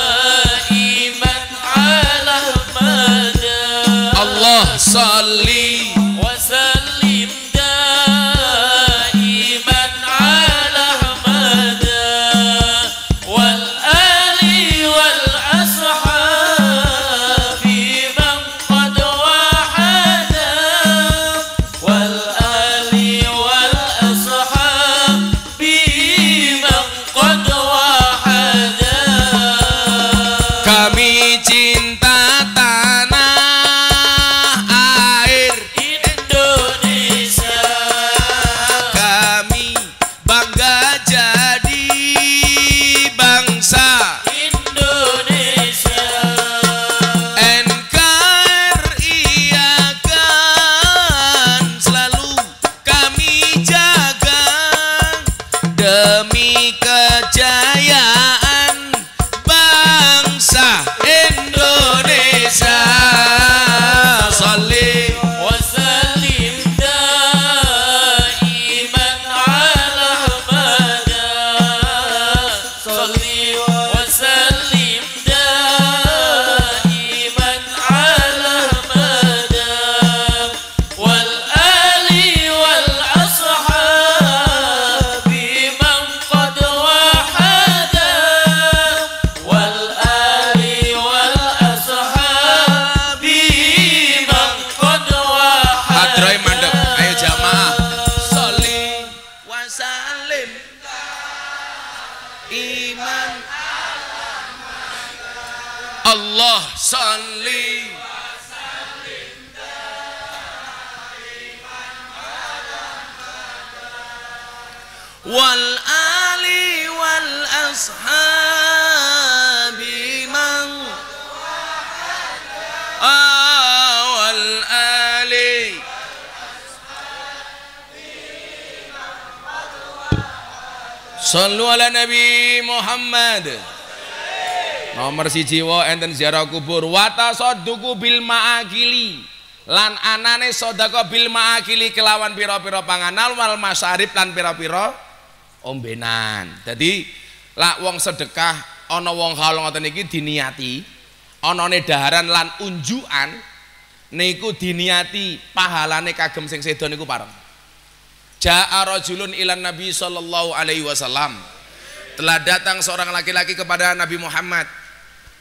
ala Ahmad. Allah sholli wa sallim daiman ala Ahmad wal ali wal ashabi man qad wahada wal ali wal ashabi man qad wahada. kami cinta tanah air Indonesia, kami bangga jadi bangsa Indonesia, NKRI akan selalu kami jaga demi kejayaan bangsa Indonesia. Sholli wa sallim daiman ala Ahmad. Sholli wa sallim daiman ala Ahmad wal ali wal ashabi man qad wahada wal ali wal ashabi man qad wahada. Hadroy mandek, ayo jamaah. Sholli wa sallim iman Allah sholli wal ali wal ashabi man wal ali Sallu ala Nabi Muhammad. Nomor siji wa enten ziarah kubur wata soduku bil ma'akili lan anane sodako bil ma'akili kelawan pira-pira panganan wal masarib lan pira-pira ombenan. Jadi lak wong sedekah ana wong haul ngoten iki diniati anane daharan lan unjukan niku diniati pahalane kagem sing sedo niku pareng. Ja'a rajulun ilan Nabi sallallahu alaihi wasallam. Telah datang seorang laki-laki kepada Nabi Muhammad.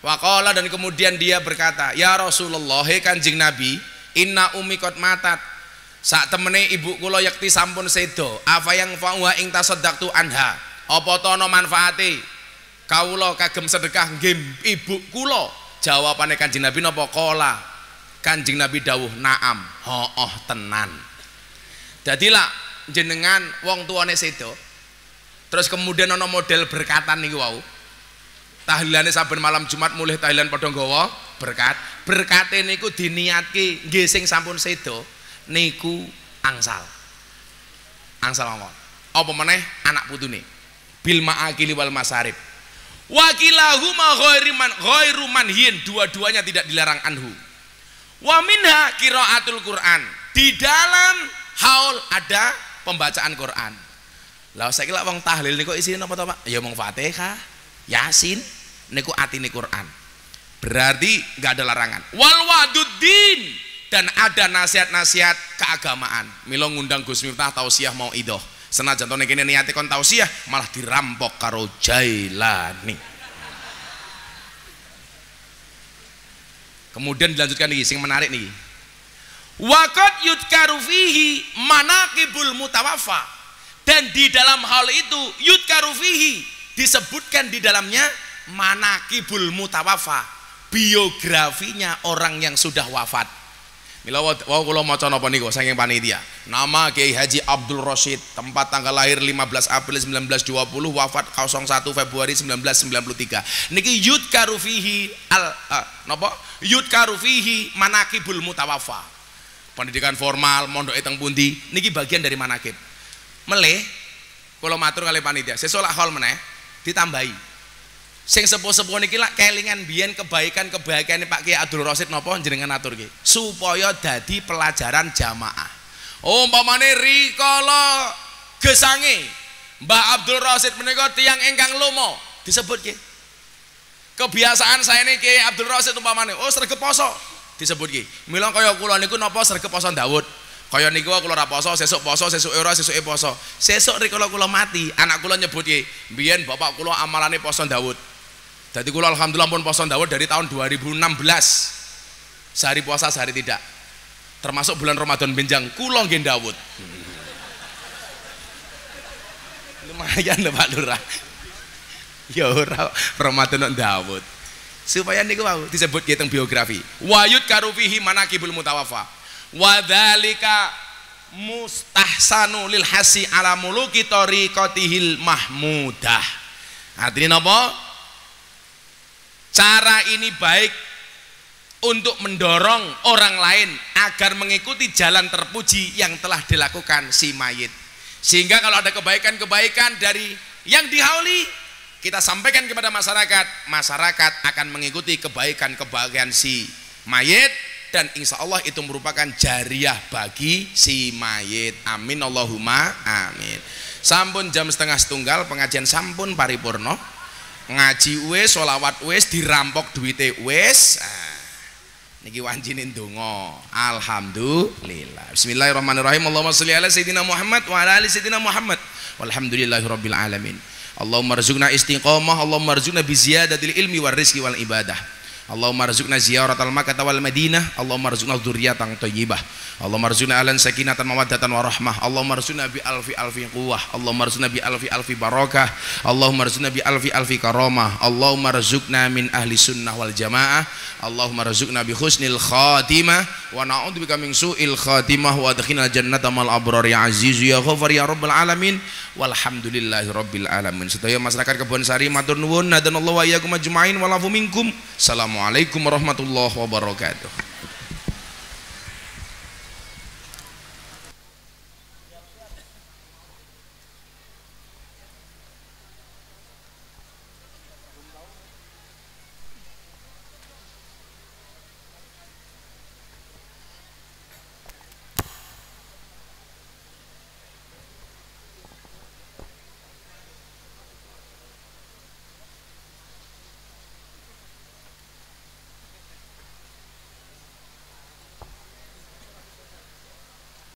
Waqala dan kemudian dia berkata, "Ya Rasulullah, he Kanjeng Nabi, inna ummi qad matat." Sak temene ibu kula yekti sampun sedo. Afa yang fa'wa ing tasaddaqtu anha. Apa to ana manfaate? Kawula kagem sedekah nggih ibu kula. Jawabane Kanjeng Nabi napa qala? Kanjeng Nabi dawuh, "Naam." Hooh tenan. Dadilah jenengan wong tuane sedo terus kemudian ana model berkatan niku wau tahlilane saben malam Jumat mulih tahlilan padha nggawa berkate niku diniatke nggih sing sampun sedo niku angsal mawon apa meneh anak putune bil ma'akili wal masarib wakilahuma ghairu manhin dua-duanya tidak dilarang anhu wa minha qiraatul Quran di dalam haul ada pembacaan Quran. Lah saiki lak wong tahlil niku isine napa to, Pak? Ya mung Fatihah, Yasin niku atine Quran. Berarti enggak ada larangan. Wal waduddin dan ada nasihat-nasihat keagamaan. Mila ngundang Gus Miftah tausiah mau idoh. Senajan to kene niate kon tausiah malah dirampok karo Jailani. Kemudian dilanjutkan nih sing menarik nih. Waqad yudkaru fihi manaqibul mutawaffa dan di dalam hal itu yudkaru fihi disebutkan di dalamnya manaqibul mutawaffa biografinya orang yang sudah wafat. Mila wau kula maca napa niku saking panitia. Nama Kiai Haji Abdul Rasyid, tempat tanggal lahir 15 April 1920, wafat 01 Februari 1993. Niki yudkaru fihi napa? Yudkaru fihi manaqibul mutawaffa. Pendidikan formal mondok teng pundi niki bagian dari manakib. Meleh kula matur kali panitia sesolak hal meneh ditambahi sing sepuh-sepuh niki lak kelingan biyen kebaikan-kebaikane Pak Kiai Abdul Rasyid napa jenengan aturke supaya dadi pelajaran jamaah. Umpamane rikala gesange Mbah Abdul Rasid menika tiyang ingkang lomo disebut nggih. Kebiasaan saya ini Kiai Abdul Rasid umpamane, oh sregep poso disebut nggih. Mila kaya kula niku napa sregep poso Daud. Kaya niku kula ra poso, sesuk ora, sesuke poso. Sesuk rikala kula mati, anak kula nyebut nggih, mbiyen bapak kula amalane poso Daud. Dadi kula alhamdulillah pun poso Daud dari tahun 2016. Sehari puasa, sehari tidak. Termasuk bulan Ramadan benjang kula nggih Daud. Lumayan lho Pak Lurah. Ya ora Ramadan Daud. Supaya niku wau disebut teng biografi. Wayut karufihi manaqibul mutawaffa. Wa dzalika mustahsanu lil hasi ala muluki tariqatihil mahmudah. Artinya napa? Cara ini baik untuk mendorong orang lain agar mengikuti jalan terpuji yang telah dilakukan si mayit. Sehingga kalau ada kebaikan-kebaikan dari yang dihauli, kita sampaikan kepada masyarakat, masyarakat akan mengikuti kebaikan-kebaikan si mayit, dan insya Allah itu merupakan jariah bagi si mayit. Amin Allahumma amin. Sampun jam 12:30 pengajian sampun paripurna. Ngaji wis, sholawat wis, dirampok duwite wis. Niki wancine ndonga. Alhamdulillah. Bismillahirrahmanirrahim. Allahumma sholli ala sayyidina Muhammad wa ala ali sayyidina Muhammad. Walhamdulillahirabbil alamin. Allahumma rzuqna istiqamah, Allahumma rzuqna bi ziyadatil ilmi war rizqi wal ibadah. Allahumma rzuqna ziyaratal Makkah wal Madinah. Allahumma rzuqna dzurriyyatan thayyibah. Allahumma rzuqna alan sakinatan mawaddatan warahmah. Allahumma rzuqna bi alfi quwwah. Allahumma rzuqna bi alfi barakah. Allahumma rzuqna bi alfi karamah. Allahumma rzuqna min ahli sunnah wal jamaah. Allahumma rzuqna bi husnil khatimah wa na'udzubika min su'il khatimah wa adkhilna jannata mal abrar ya aziz ya ghafar ya rabbal alamin. Walhamdulillahi rabbil alamin. Sedaya masyarakat Kebon Sari matur nuwun, nadanallahu wa iyyakum ajmain wa lafu minkum. Assalamualaikum warahmatullahi wabarakatuh.